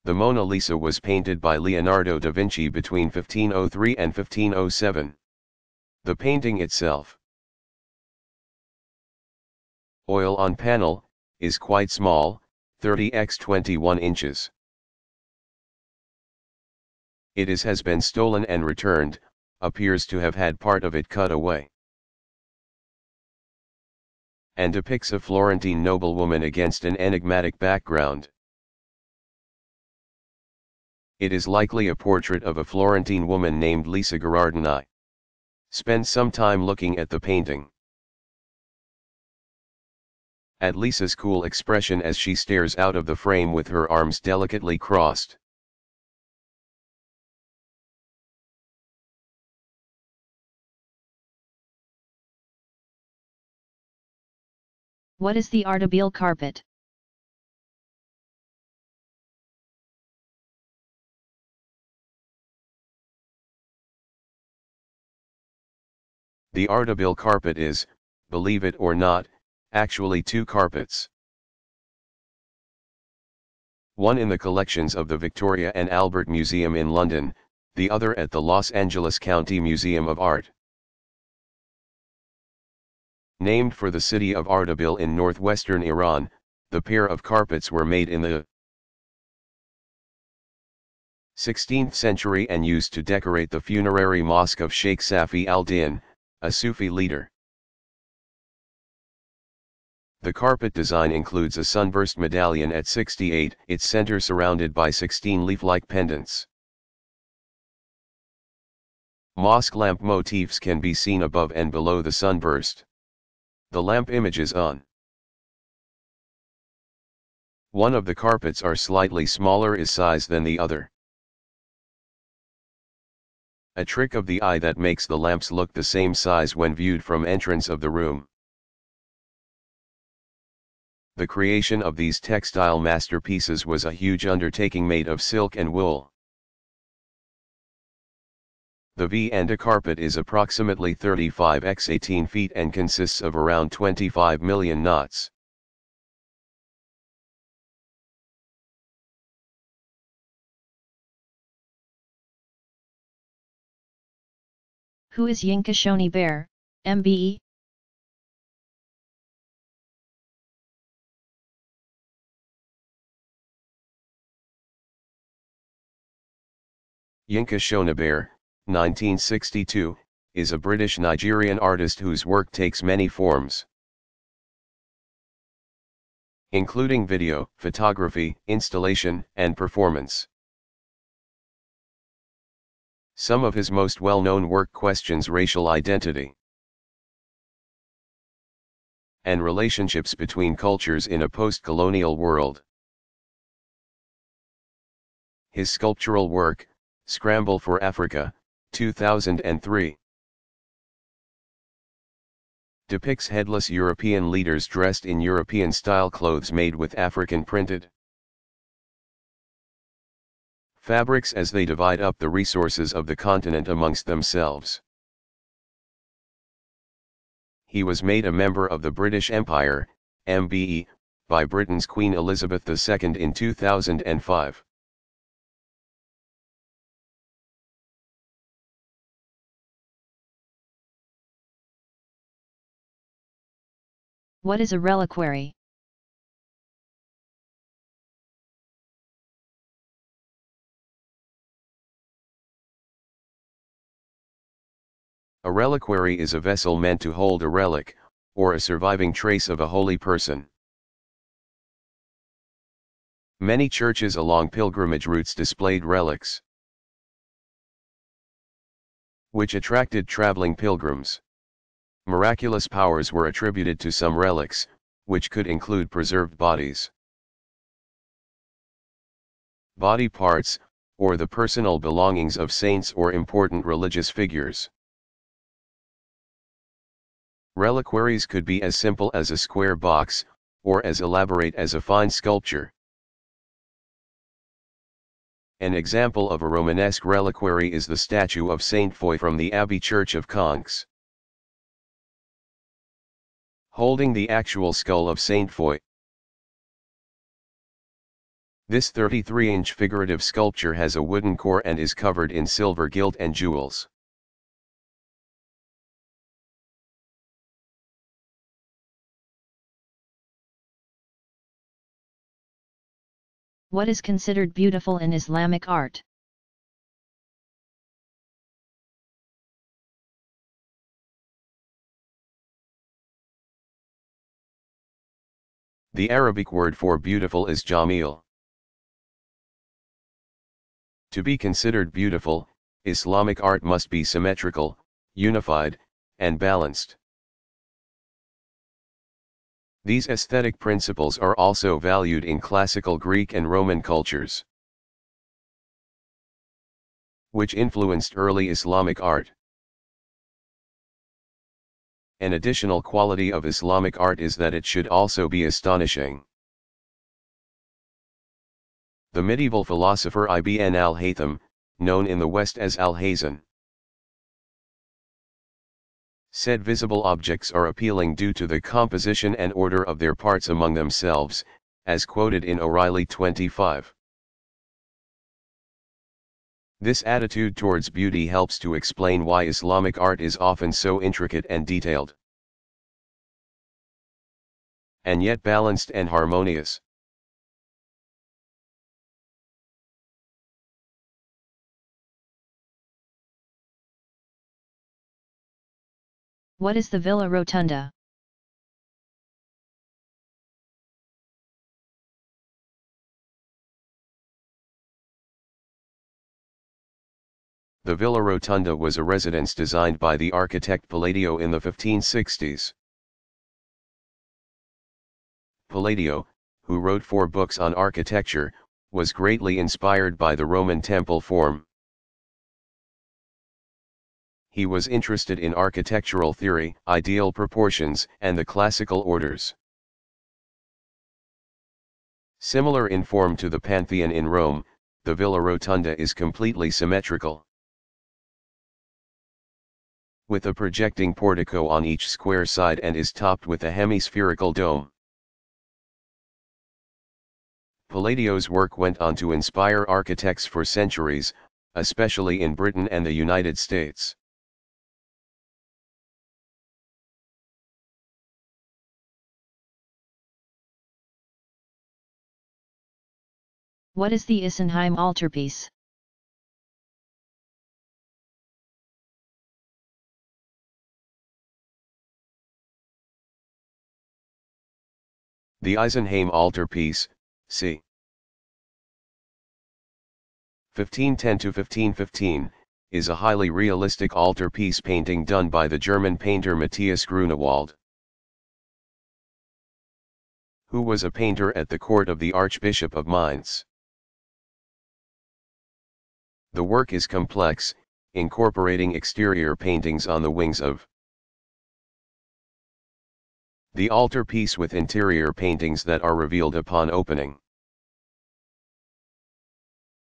S2: The Mona Lisa was painted by Leonardo da Vinci between 1503 and 1507. The painting itself, oil on panel, is quite small, 30 x 21 inches. It has been stolen and returned, appears to have had part of it cut away, and depicts a Florentine noblewoman against an enigmatic background. It is likely a portrait of a Florentine woman named Lisa Gherardini. Spend some time looking at the painting. At Lisa's cool expression as she stares out of the frame with her arms delicately crossed.
S1: What is the Artei carpet?
S2: The Artei carpet is, believe it or not, actually 2 carpets. One in the collections of the Victoria and Albert Museum in London, the other at the Los Angeles County Museum of Art. Named for the city of Ardabil in northwestern Iran, the pair of carpets were made in the 16th century and used to decorate the funerary mosque of Sheikh Safi al-Din, a Sufi leader. The carpet design includes a sunburst medallion at 68, its center surrounded by 16 leaf-like pendants. Mosque lamp motifs can be seen above and below the sunburst. The lamp images on one of the carpets are slightly smaller in size than the other. A trick of the eye that makes the lamps look the same size when viewed from entrance of the room. The creation of these textile masterpieces was a huge undertaking made of silk and wool. The V&A carpet is approximately 35 x 18 feet and consists of around 25 million knots.
S1: Who is Yinka Shoni Bear, MBE?
S2: Yinka Shoni Bear, 1962, is a British-Nigerian artist whose work takes many forms, including video, photography, installation, and performance. Some of his most well-known work questions racial identity and relationships between cultures in a post-colonial world. His sculptural work, Scramble for Africa, 2003, depicts headless European leaders dressed in European-style clothes made with African-printed fabrics as they divide up the resources of the continent amongst themselves. He was made a member of the British Empire, MBE, by Britain's Queen Elizabeth II in 2005.
S1: What is a reliquary?
S2: A reliquary is a vessel meant to hold a relic, or a surviving trace of a holy person. Many churches along pilgrimage routes displayed relics, which attracted traveling pilgrims. Miraculous powers were attributed to some relics, which could include preserved bodies, body parts, or the personal belongings of saints or important religious figures. Reliquaries could be as simple as a square box, or as elaborate as a fine sculpture. An example of a Romanesque reliquary is the statue of Saint Foy from the Abbey Church of Conques, holding the actual skull of Saint Foy. This 33-inch figurative sculpture has a wooden core and is covered in silver gilt and jewels.
S1: What is considered beautiful in Islamic art?
S2: The Arabic word for beautiful is jamil. To be considered beautiful, Islamic art must be symmetrical, unified, and balanced. These aesthetic principles are also valued in classical Greek and Roman cultures, which influenced early Islamic art. An additional quality of Islamic art is that it should also be astonishing. The medieval philosopher Ibn al-Haytham, known in the West as Al-Hazan, said visible objects are appealing due to the composition and order of their parts among themselves, as quoted in O'Reilly 25. This attitude towards beauty helps to explain why Islamic art is often so intricate and detailed, and yet balanced and harmonious.
S1: What is the Villa Rotunda?
S2: The Villa Rotunda was a residence designed by the architect Palladio in the 1560s. Palladio, who wrote 4 books on architecture, was greatly inspired by the Roman temple form. He was interested in architectural theory, ideal proportions, and the classical orders. Similar in form to the Pantheon in Rome, the Villa Rotunda is completely symmetrical, with a projecting portico on each square side, and is topped with a hemispherical dome. Palladio's work went on to inspire architects for centuries, especially in Britain and the United States.
S1: What is the Isenheim altarpiece?
S2: The Eisenheim altarpiece, c. 1510 to 1515, is a highly realistic altarpiece painting done by the German painter Matthias Grunewald, who was a painter at the court of the Archbishop of Mainz. The work is complex, incorporating exterior paintings on the wings of the altarpiece with interior paintings that are revealed upon opening.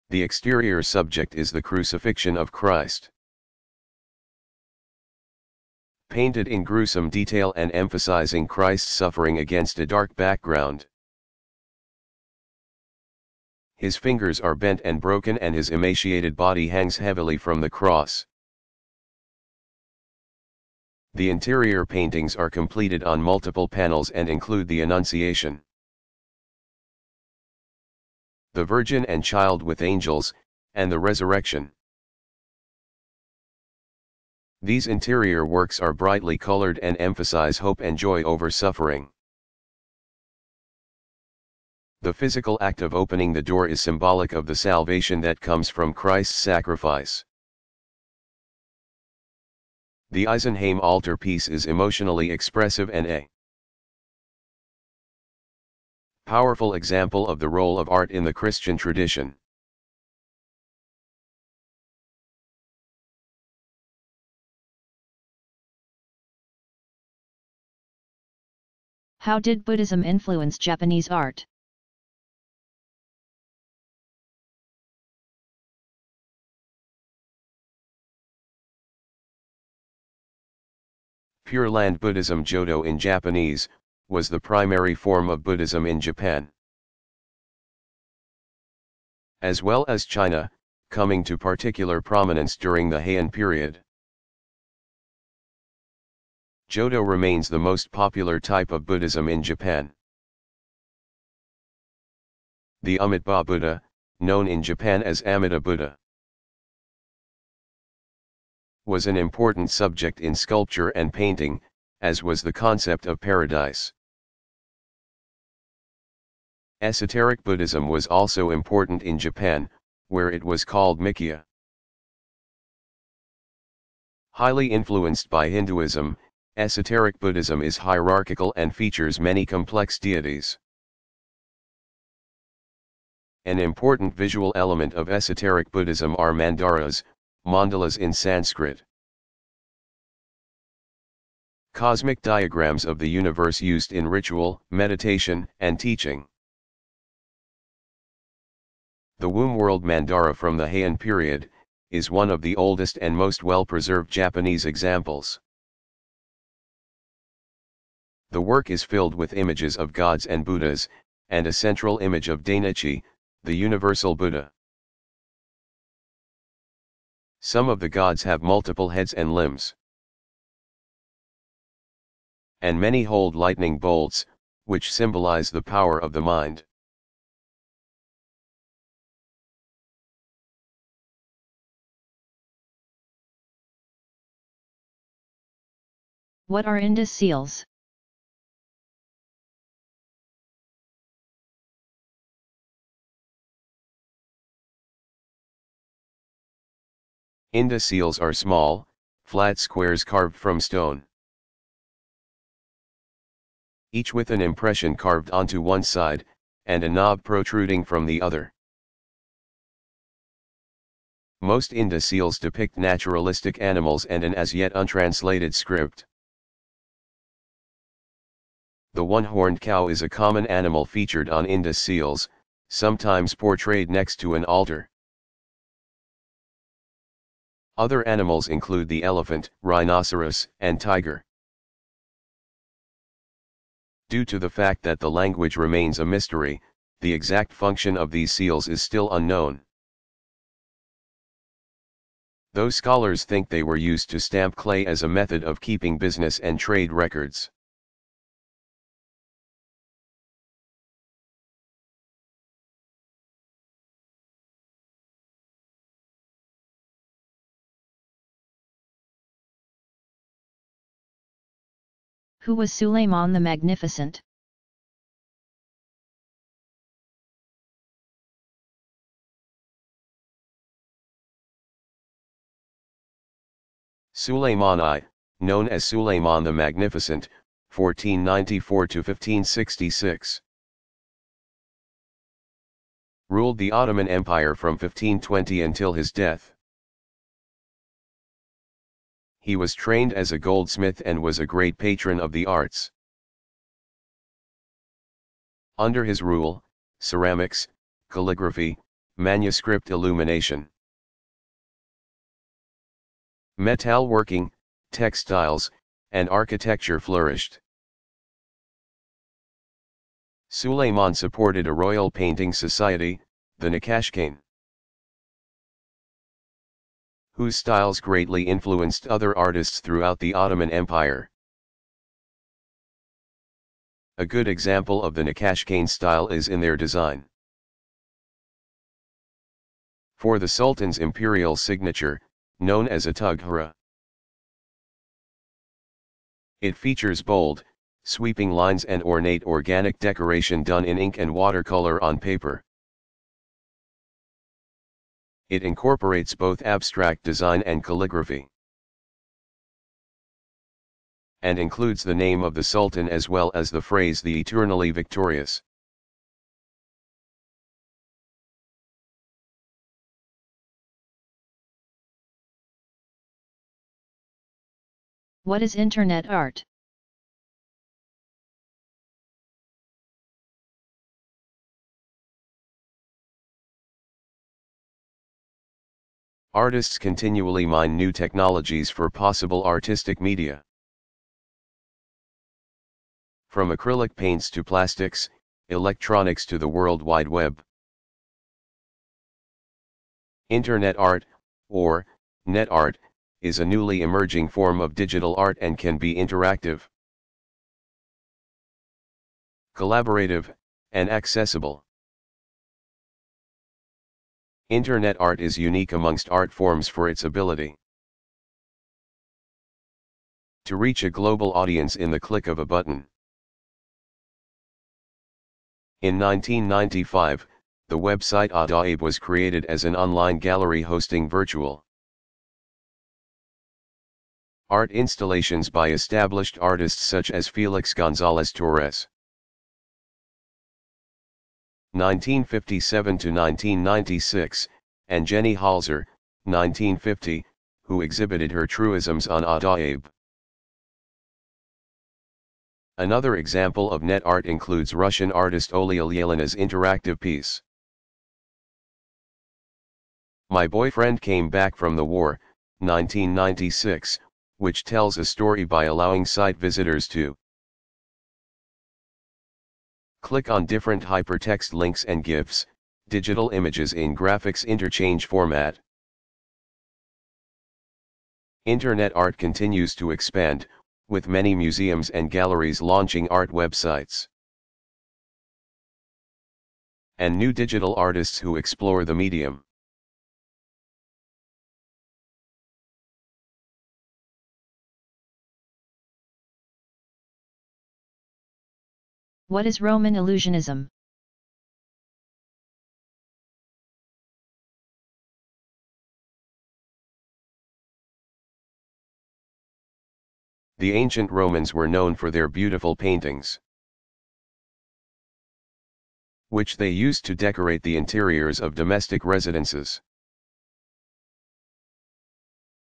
S2: The exterior subject is the crucifixion of Christ, painted in gruesome detail and emphasizing Christ's suffering against a dark background. His fingers are bent and broken and his emaciated body hangs heavily from the cross. The interior paintings are completed on multiple panels and include the Annunciation, the Virgin and Child with angels, and the Resurrection. These interior works are brightly colored and emphasize hope and joy over suffering. The physical act of opening the door is symbolic of the salvation that comes from Christ's sacrifice. The Eisenheim altarpiece is emotionally expressive and a powerful example of the role of art in the Christian tradition.
S1: How did Buddhism influence Japanese art?
S2: Pure Land Buddhism Jodo in Japanese, was the primary form of Buddhism in Japan, as well as China, coming to particular prominence during the Heian period. Jodo remains the most popular type of Buddhism in Japan. The Amitabha Buddha, known in Japan as Amida Buddha, was an important subject in sculpture and painting, as was the concept of paradise. Esoteric Buddhism was also important in Japan, where it was called Mikya. Highly influenced by Hinduism, esoteric Buddhism is hierarchical and features many complex deities. An important visual element of esoteric Buddhism are mandaras, mandalas in Sanskrit. Cosmic diagrams of the universe used in ritual, meditation, and teaching. The Womb World Mandara from the Heian period, is one of the oldest and most well-preserved Japanese examples. The work is filled with images of gods and Buddhas, and a central image of Dainichi, the universal Buddha. Some of the gods have multiple heads and limbs, and many hold lightning bolts, which symbolize the power of the mind.
S1: What are Indus seals?
S2: Indus seals are small, flat squares carved from stone, each with an impression carved onto one side, and a knob protruding from the other. Most Indus seals depict naturalistic animals and an as yet untranslated script. The one-horned cow is a common animal featured on Indus seals, sometimes portrayed next to an altar. Other animals include the elephant, rhinoceros, and tiger. Due to the fact that the language remains a mystery, the exact function of these seals is still unknown. Though scholars think they were used to stamp clay as a method of keeping business and trade records.
S1: Who was Suleiman the Magnificent?
S2: Suleiman I, known as Suleiman the Magnificent, 1494 to 1566. Ruled the Ottoman Empire from 1520 until his death. He was trained as a goldsmith and was a great patron of the arts. Under his rule, ceramics, calligraphy, manuscript illumination, metalworking, textiles, and architecture flourished. Suleiman supported a royal painting society, the Nakashkane, whose styles greatly influenced other artists throughout the Ottoman Empire. A good example of the Nakashkane style is in their design. For the Sultan's imperial signature, known as a tughra, it features bold, sweeping lines and ornate organic decoration done in ink and watercolor on paper. It incorporates both abstract design and calligraphy, and includes the name of the Sultan as well as the phrase "the eternally victorious."
S1: What is Internet art?
S2: Artists continually mine new technologies for possible artistic media. From acrylic paints to plastics, electronics to the World Wide Web. Internet art, or net art, is a newly emerging form of digital art and can be interactive, collaborative, and accessible. Internet art is unique amongst art forms for its ability to reach a global audience in the click of a button. In 1995, the website Artei was created as an online gallery hosting virtual art installations by established artists such as Felix González Torres, 1957 to 1996, and Jenny Halzer, 1950, who exhibited her truisms on Artei. Another example of net art includes Russian artist Olia Yelana's interactive piece, My Boyfriend Came Back from the War, 1996, which tells a story by allowing site visitors to click on different hypertext links and GIFs, digital images in graphics interchange format. Internet art continues to expand, with many museums and galleries launching art websites, and new digital artists who explore the medium.
S1: What is Roman illusionism?
S2: The ancient Romans were known for their beautiful paintings, which they used to decorate the interiors of domestic residences.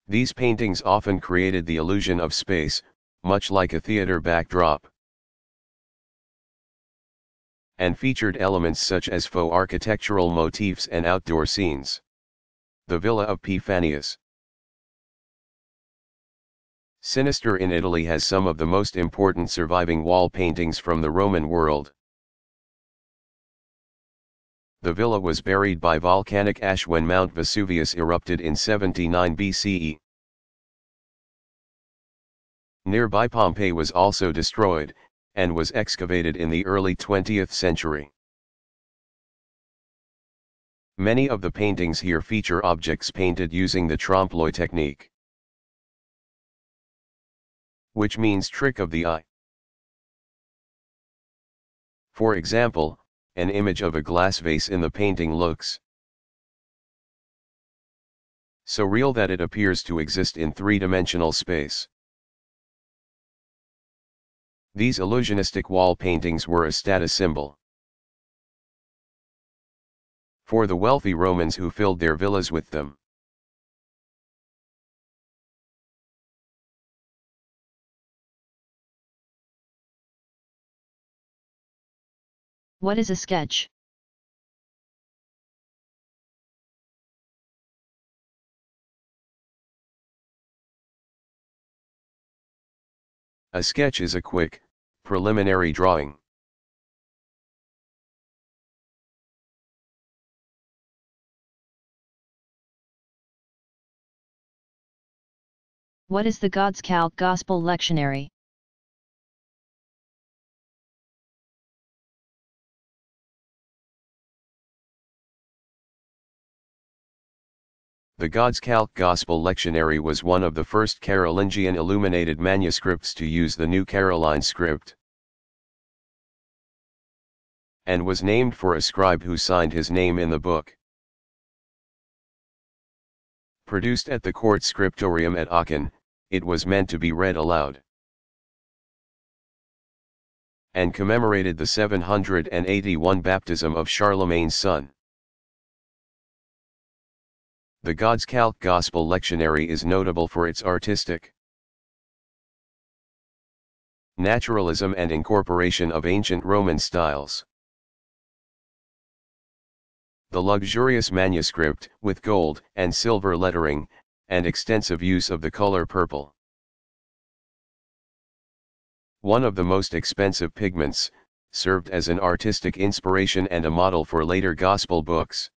S2: These paintings often created the illusion of space, much like a theater backdrop, and featured elements such as faux architectural motifs and outdoor scenes. The Villa of P. Fannius, Sinister in Italy, has some of the most important surviving wall paintings from the Roman world. The villa was buried by volcanic ash when Mount Vesuvius erupted in 79 BCE. Nearby Pompeii was also destroyed, and was excavated in the early 20th century. Many of the paintings here feature objects painted using the trompe-l'œil technique, which means trick of the eye. For example, an image of a glass vase in the painting looks so real that it appears to exist in three-dimensional space. These illusionistic wall paintings were a status symbol. For the wealthy Romans who filled their villas with them.
S1: What is a sketch?
S2: A sketch is a quick, preliminary drawing.
S1: What is the God's Gospel lectionary?
S2: The God's Gospel lectionary was one of the first Carolingian illuminated manuscripts to use the New Caroline script, and was named for a scribe who signed his name in the book. Produced at the court scriptorium at Aachen, it was meant to be read aloud, and commemorated the 781 baptism of Charlemagne's son. The God's Gospel lectionary is notable for its artistic naturalism and incorporation of ancient Roman styles. The luxurious manuscript, with gold and silver lettering, and extensive use of the color purple. One of the most expensive pigments, served as an artistic inspiration and a model for later gospel books.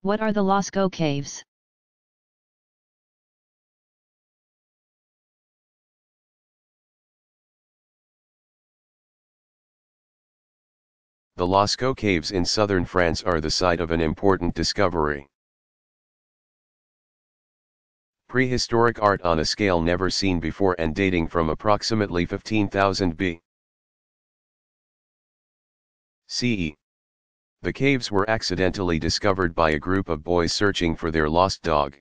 S1: What are the Lascaux caves?
S2: The Lascaux caves in southern France are the site of an important discovery. Prehistoric art on a scale never seen before and dating from approximately 15,000 BCE. The caves were accidentally discovered by a group of boys searching for their lost dog.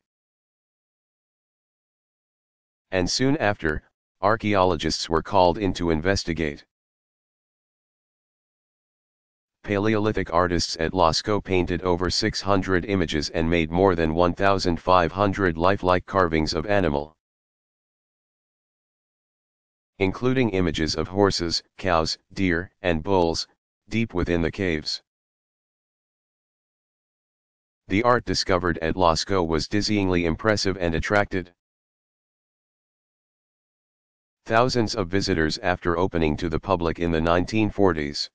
S2: And soon after, archaeologists were called in to investigate. Paleolithic artists at Lascaux painted over 600 images and made more than 1,500 lifelike carvings of animal, including images of horses, cows, deer, and bulls, deep within the caves. The art discovered at Lascaux was dizzyingly impressive and attracted thousands of visitors after opening to the public in the 1940s.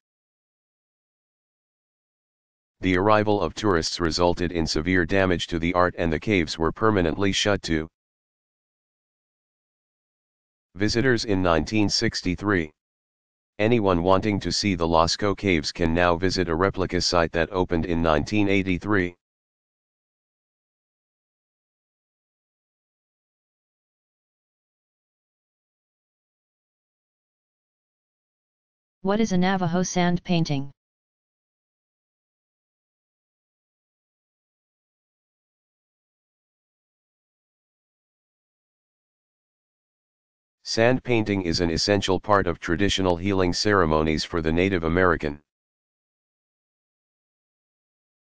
S2: The arrival of tourists resulted in severe damage to the art and the caves were permanently shut to visitors in 1963. Anyone wanting to see the Lascaux caves can now visit a replica site that opened in 1983.
S1: What is a Navajo sand painting?
S2: Sand painting is an essential part of traditional healing ceremonies for the Native American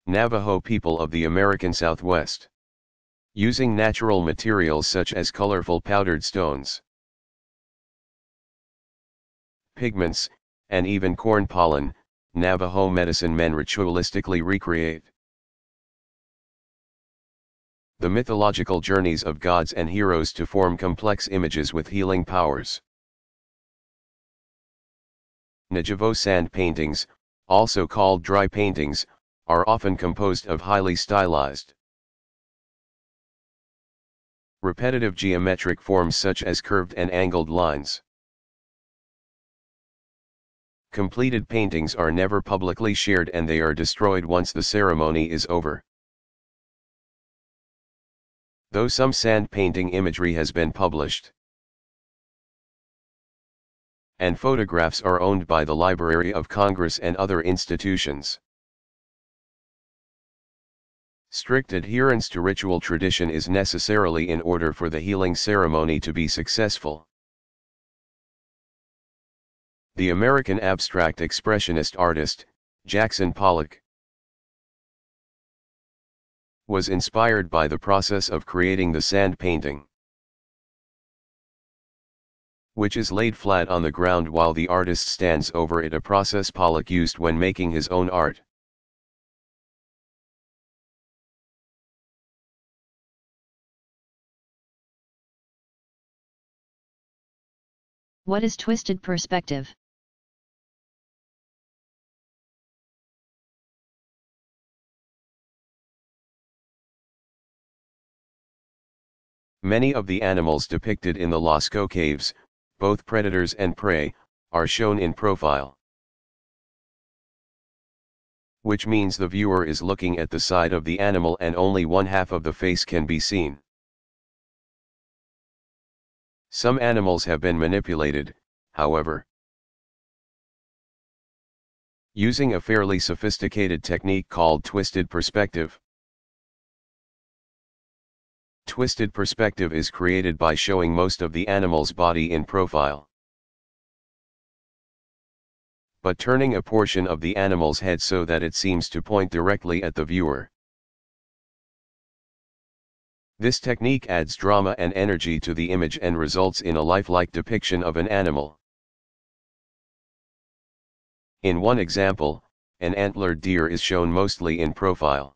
S2: Navajo people of the American Southwest. Using natural materials such as colorful powdered stones, pigments, and even corn pollen, Navajo medicine men ritualistically recreate the mythological journeys of gods and heroes to form complex images with healing powers. Navajo sand paintings, also called dry paintings, are often composed of highly stylized, repetitive geometric forms such as curved and angled lines. Completed paintings are never publicly shared and they are destroyed once the ceremony is over. Though some sand painting imagery has been published, and photographs are owned by the Library of Congress and other institutions. Strict adherence to ritual tradition is necessarily in order for the healing ceremony to be successful. The American abstract expressionist artist, Jackson Pollock, was inspired by the process of creating the sand painting, which is laid flat on the ground while the artist stands over it, a process Pollock used when making his own art.
S1: What is twisted perspective?
S2: Many of the animals depicted in the Lascaux caves, both predators and prey, are shown in profile, which means the viewer is looking at the side of the animal and only one half of the face can be seen. Some animals have been manipulated, however, using a fairly sophisticated technique called twisted perspective. Twisted perspective is created by showing most of the animal's body in profile, but turning a portion of the animal's head so that it seems to point directly at the viewer. This technique adds drama and energy to the image and results in a lifelike depiction of an animal. In one example, an antlered deer is shown mostly in profile,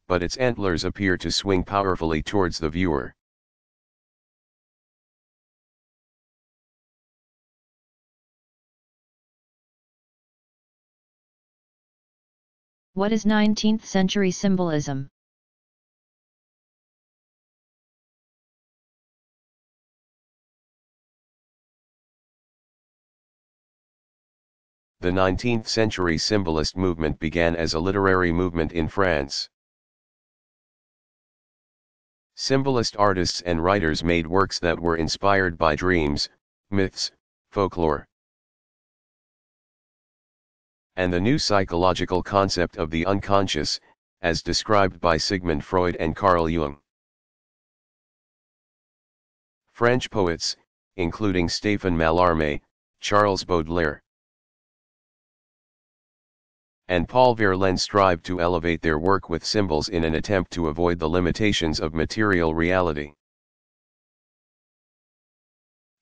S2: but its antlers appear to swing powerfully towards the viewer.
S1: What is 19th century symbolism?
S2: The 19th century symbolist movement began as a literary movement in France. Symbolist artists and writers made works that were inspired by dreams, myths, folklore, and the new psychological concept of the unconscious, as described by Sigmund Freud and Carl Jung. French poets, including Stéphane Mallarmé, Charles Baudelaire, and Paul Verlaine, strive to elevate their work with symbols in an attempt to avoid the limitations of material reality.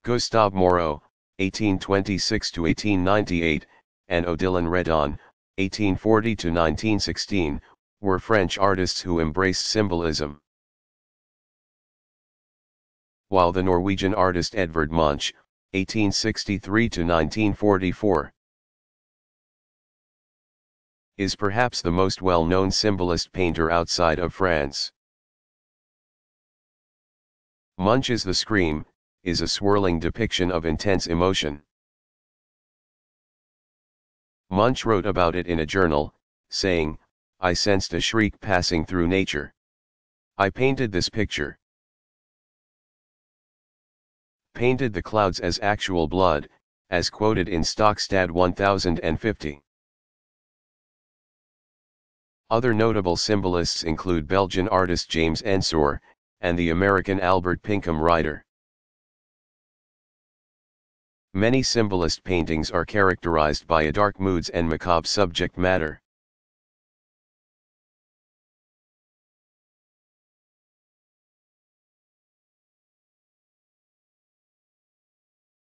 S2: Gustave Moreau, 1826–1898, and Odilon Redon, 1840–1916, were French artists who embraced symbolism, while the Norwegian artist Edvard Munch, 1863–1944, is perhaps the most well-known symbolist painter outside of France. Munch's The Scream is a swirling depiction of intense emotion. Munch wrote about it in a journal, saying, "I sensed a shriek passing through nature. I painted this picture. Painted the clouds as actual blood," as quoted in Stockstad 1050. Other notable symbolists include Belgian artist James Ensor, and the American Albert Pinkham Ryder. Many symbolist paintings are characterized by a dark moods and macabre subject matter.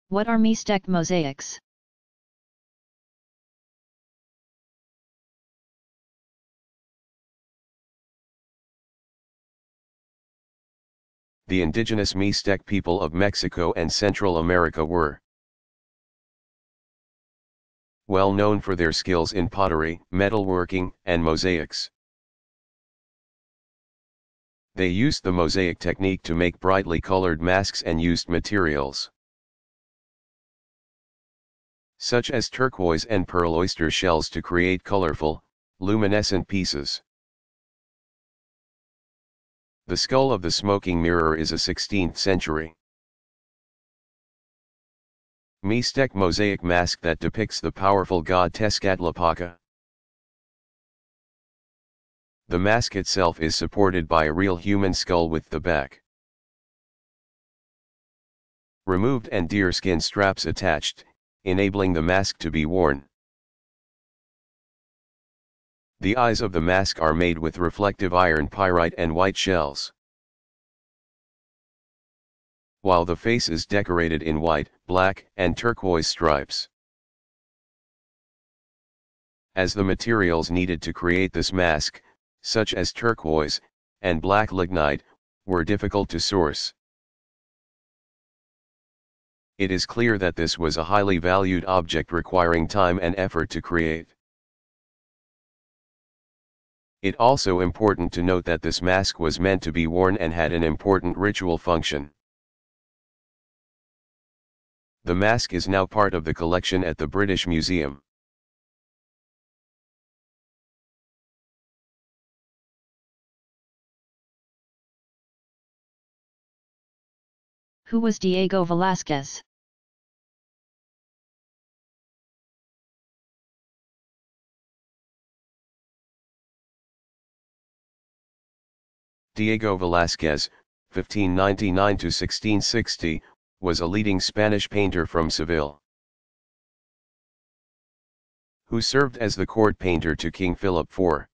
S1: What are Mistec mosaics?
S2: The indigenous Mixtec people of Mexico and Central America were well known for their skills in pottery, metalworking, and mosaics. They used the mosaic technique to make brightly colored masks and used materials such as turquoise and pearl oyster shells to create colorful, luminescent pieces. The skull of the smoking mirror is a 16th century Mixtec mosaic mask that depicts the powerful god Tezcatlipoca. The mask itself is supported by a real human skull with the back removed and deerskin straps attached, enabling the mask to be worn. The eyes of the mask are made with reflective iron pyrite and white shells, while the face is decorated in white, black, and turquoise stripes. As the materials needed to create this mask, such as turquoise and black lignite, were difficult to source, it is clear that this was a highly valued object requiring time and effort to create. It also important to note that this mask was meant to be worn and had an important ritual function. The mask is now part of the collection at the British Museum.
S1: Who was Diego Velázquez?
S2: Diego Velázquez, 1599 to 1660, was a leading Spanish painter from Seville, who served as the court painter to King Philip IV.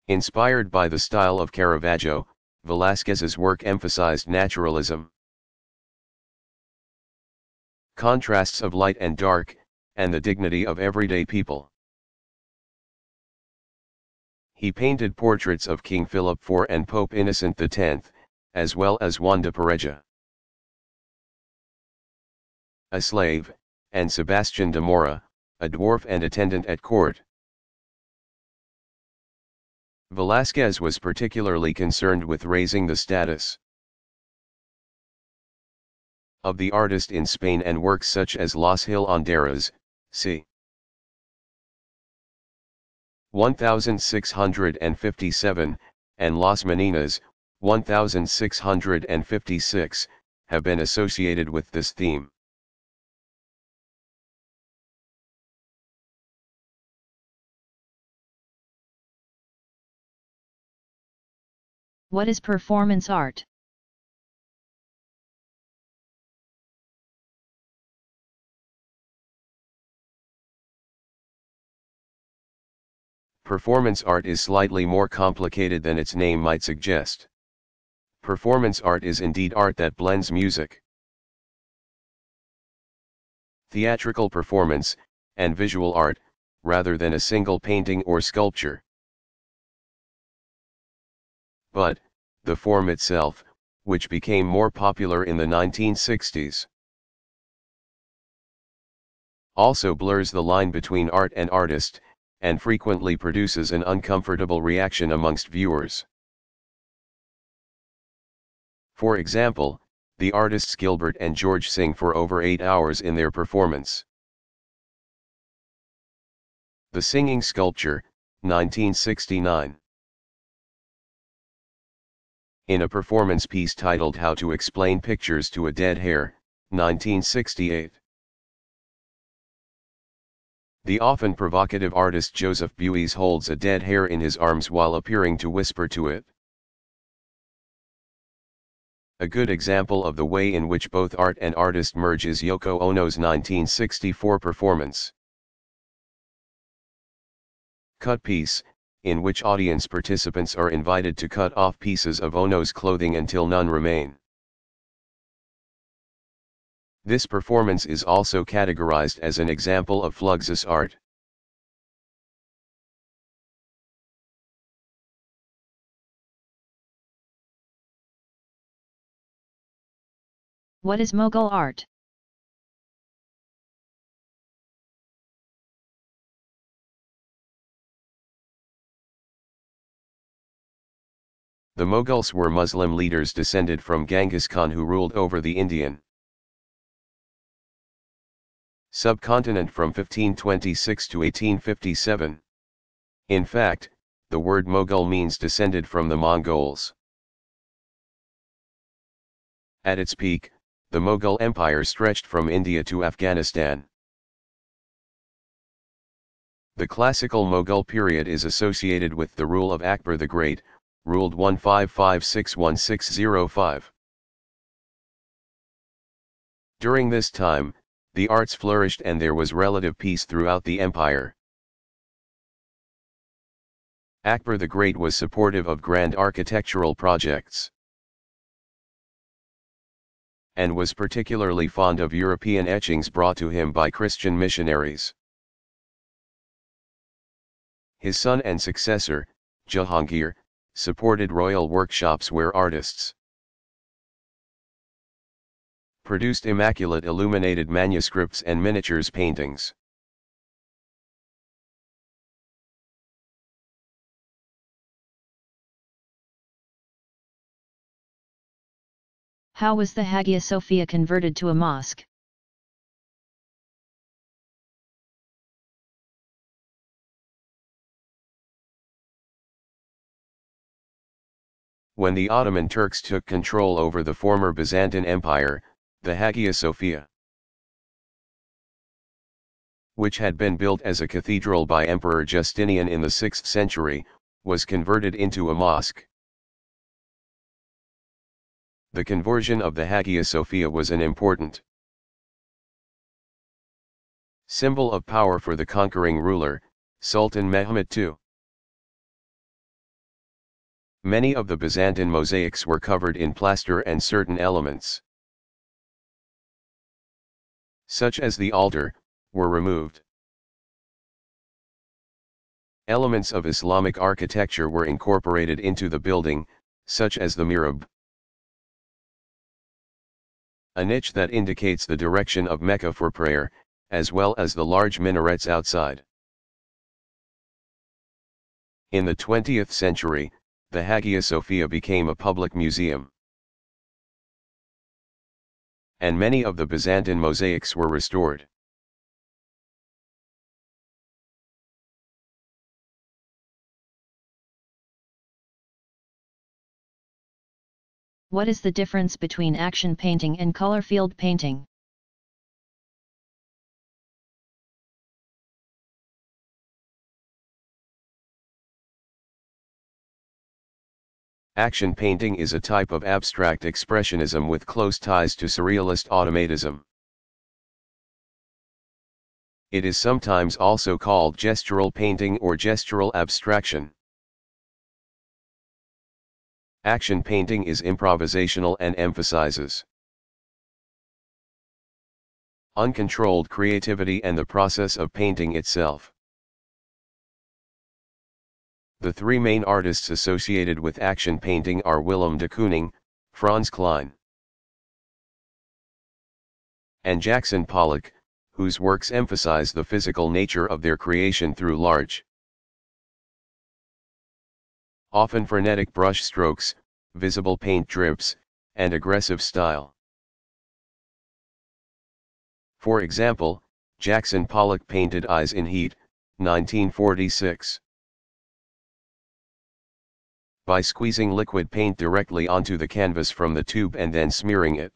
S2: Inspired by the style of Caravaggio, Velázquez's work emphasized naturalism, contrasts of light and dark, and the dignity of everyday people. He painted portraits of King Philip IV and Pope Innocent X, as well as Juan de Pareja, a slave, and Sebastian de Mora, a dwarf and attendant at court. Velázquez was particularly concerned with raising the status of the artist in Spain, and works such as Las Hilanderas, c. 1657, and Las Meninas, 1656, have been associated with this theme.
S1: What is performance art?
S2: Performance art is slightly more complicated than its name might suggest. Performance art is indeed art that blends music, theatrical performance, and visual art, rather than a single painting or sculpture. But, the form itself, which became more popular in the 1960s, also blurs the line between art and artist, and frequently produces an uncomfortable reaction amongst viewers. For example, the artists Gilbert and George sing for over 8 hours in their performance. The Singing Sculpture, 1969. In a performance piece titled How to Explain Pictures to a Dead Hare, 1968. The often provocative artist Joseph Beuys holds a dead hare in his arms while appearing to whisper to it. A good example of the way in which both art and artist merge is Yoko Ono's 1964 performance Cut Piece, in which audience participants are invited to cut off pieces of Ono's clothing until none remain. This performance is also categorized as an example of Fluxus art.
S1: What is Mughal art?
S2: The Mughals were Muslim leaders descended from Genghis Khan who ruled over the Indian subcontinent from 1526 to 1857. In fact, the word Mughal means descended from the Mongols. At its peak, The Mughal Empire stretched from India to Afghanistan. The classical Mughal period is associated with the rule of Akbar the Great, ruled 1556-1605. During this time, the arts flourished and there was relative peace throughout the empire. Akbar the Great was supportive of grand architectural projects, and was particularly fond of European etchings brought to him by Christian missionaries. His son and successor, Jahangir, supported royal workshops where artists produced immaculate illuminated manuscripts and miniatures paintings.
S1: How was the Hagia Sophia converted to a mosque?
S2: When the Ottoman Turks took control over the former Byzantine Empire, the Hagia Sophia, which had been built as a cathedral by Emperor Justinian in the 6th century, was converted into a mosque. The conversion of the Hagia Sophia was an important symbol of power for the conquering ruler, Sultan Mehmed II. Many of the Byzantine mosaics were covered in plaster and certain elements, such as the altar, were removed. Elements of Islamic architecture were incorporated into the building, such as the mihrab, a niche that indicates the direction of Mecca for prayer, as well as the large minarets outside. In the 20th century, the Hagia Sophia became a public museum, and many of the Byzantine mosaics were restored.
S1: What is the difference between action painting and color field painting?
S2: Action painting is a type of abstract expressionism with close ties to surrealist automatism. It is sometimes also called gestural painting or gestural abstraction. Action painting is improvisational and emphasizes uncontrolled creativity and the process of painting itself. The three main artists associated with action painting are Willem de Kooning, Frans Klein, and Jackson Pollock, whose works emphasize the physical nature of their creation through large, often frenetic brush strokes, visible paint drips, and aggressive style. For example, Jackson Pollock painted Eyes in Heat, 1946. By squeezing liquid paint directly onto the canvas from the tube and then smearing it.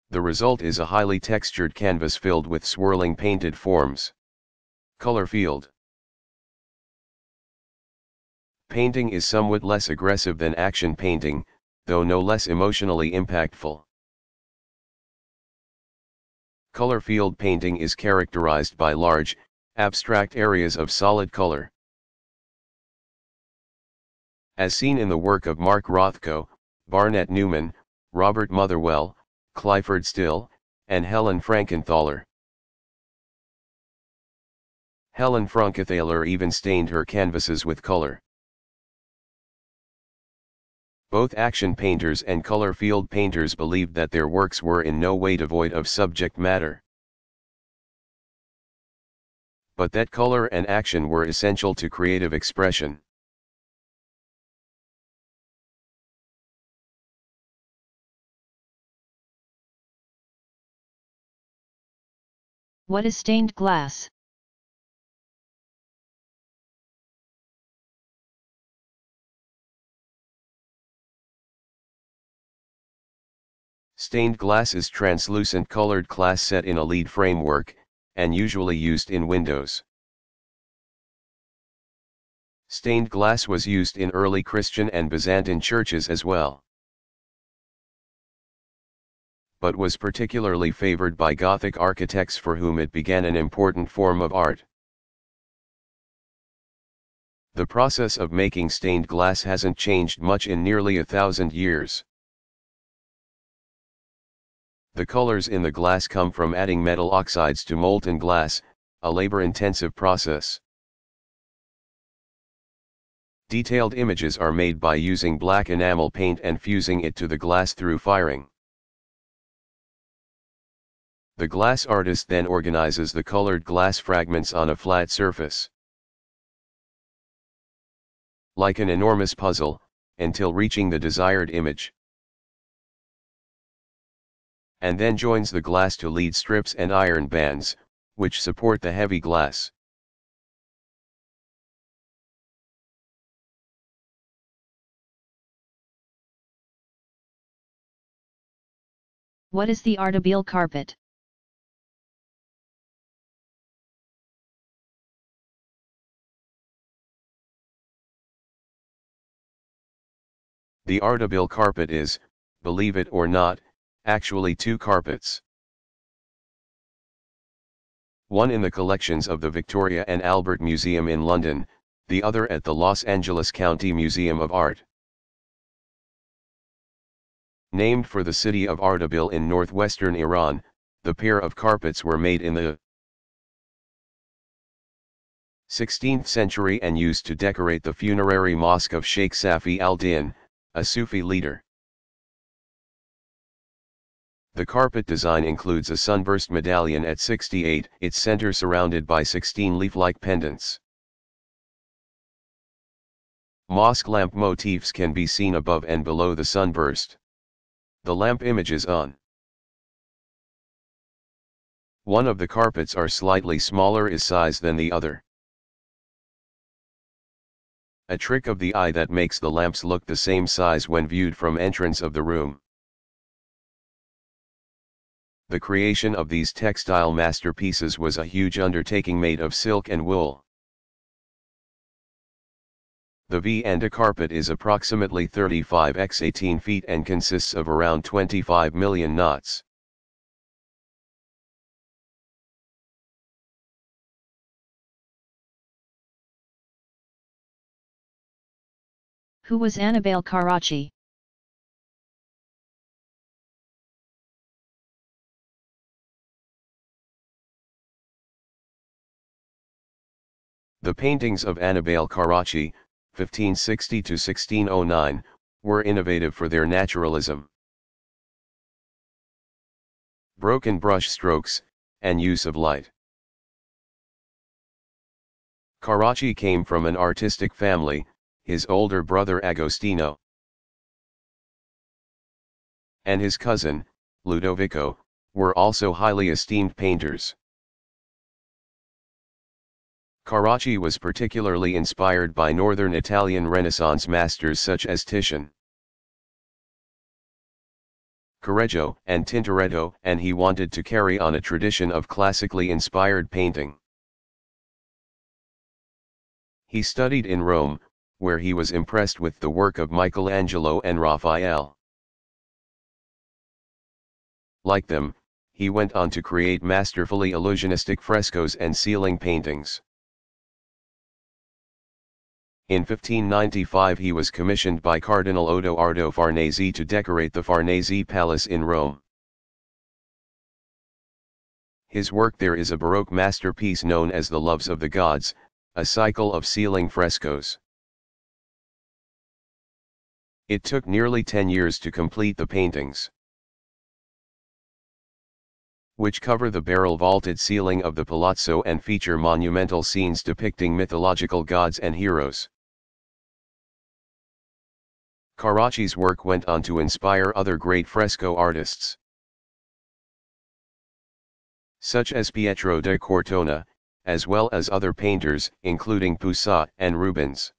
S2: The result is a highly textured canvas filled with swirling painted forms. Color field painting is somewhat less aggressive than action painting, though no less emotionally impactful. Color field painting is characterized by large, abstract areas of solid color. As seen in the work of Mark Rothko, Barnett Newman, Robert Motherwell, Clifford Still, and Helen Frankenthaler. Helen Frankenthaler even stained her canvases with color. Both action painters and color field painters believed that their works were in no way devoid of subject matter, but that color and action were essential to creative expression.
S1: What is stained glass?
S2: Stained glass is translucent colored glass set in a lead framework, and usually used in windows. Stained glass was used in early Christian and Byzantine churches as well, but was particularly favored by Gothic architects for whom it began an important form of art. The process of making stained glass hasn't changed much in nearly 1,000 years. The colors in the glass come from adding metal oxides to molten glass, a labor-intensive process. Detailed images are made by using black enamel paint and fusing it to the glass through firing. The glass artist then organizes the colored glass fragments on a flat surface, like an enormous puzzle, until reaching the desired image, and then joins the glass to lead strips and iron bands, which support the heavy glass.
S1: What is the Artei carpet?
S2: The Artei carpet is, believe it or not, actually two carpets. One in the collections of the Victoria and Albert Museum in London, the other at the Los Angeles County Museum of Art. Named for the city of Artei in northwestern Iran, the pair of carpets were made in the 16th century and used to decorate the funerary mosque of Sheikh Safi al-Din, a Sufi leader. The carpet design includes a sunburst medallion at 68, its center surrounded by 16 leaf-like pendants. Mosque lamp motifs can be seen above and below the sunburst. The lamp images on one of the carpets are slightly smaller in size than the other, a trick of the eye that makes the lamps look the same size when viewed from entrance of the room. The creation of these textile masterpieces was a huge undertaking made of silk and wool. The V&A carpet is approximately 35 x 18 feet and consists of around 25 million knots.
S1: Who was Annabel Karachi?
S2: The paintings of Annabel Karachi, 1560 to 1609, were innovative for their naturalism, broken brush strokes, and use of light. Karachi came from an artistic family. His older brother Agostino and his cousin, Ludovico, were also highly esteemed painters. Karachi was particularly inspired by northern Italian Renaissance masters such as Titian, Correggio, and Tintoretto, and he wanted to carry on a tradition of classically inspired painting. He studied in Rome, where he was impressed with the work of Michelangelo and Raphael. Like them, he went on to create masterfully illusionistic frescoes and ceiling paintings. In 1595 he was commissioned by Cardinal Odoardo Farnese to decorate the Farnese Palace in Rome. His work there is a Baroque masterpiece known as the Loves of the Gods, a cycle of ceiling frescoes. It took nearly 10 years to complete the paintings, which cover the barrel-vaulted ceiling of the palazzo and feature monumental scenes depicting mythological gods and heroes. Karachi's work went on to inspire other great fresco artists, such as Pietro da Cortona, as well as other painters, including Poussin and Rubens.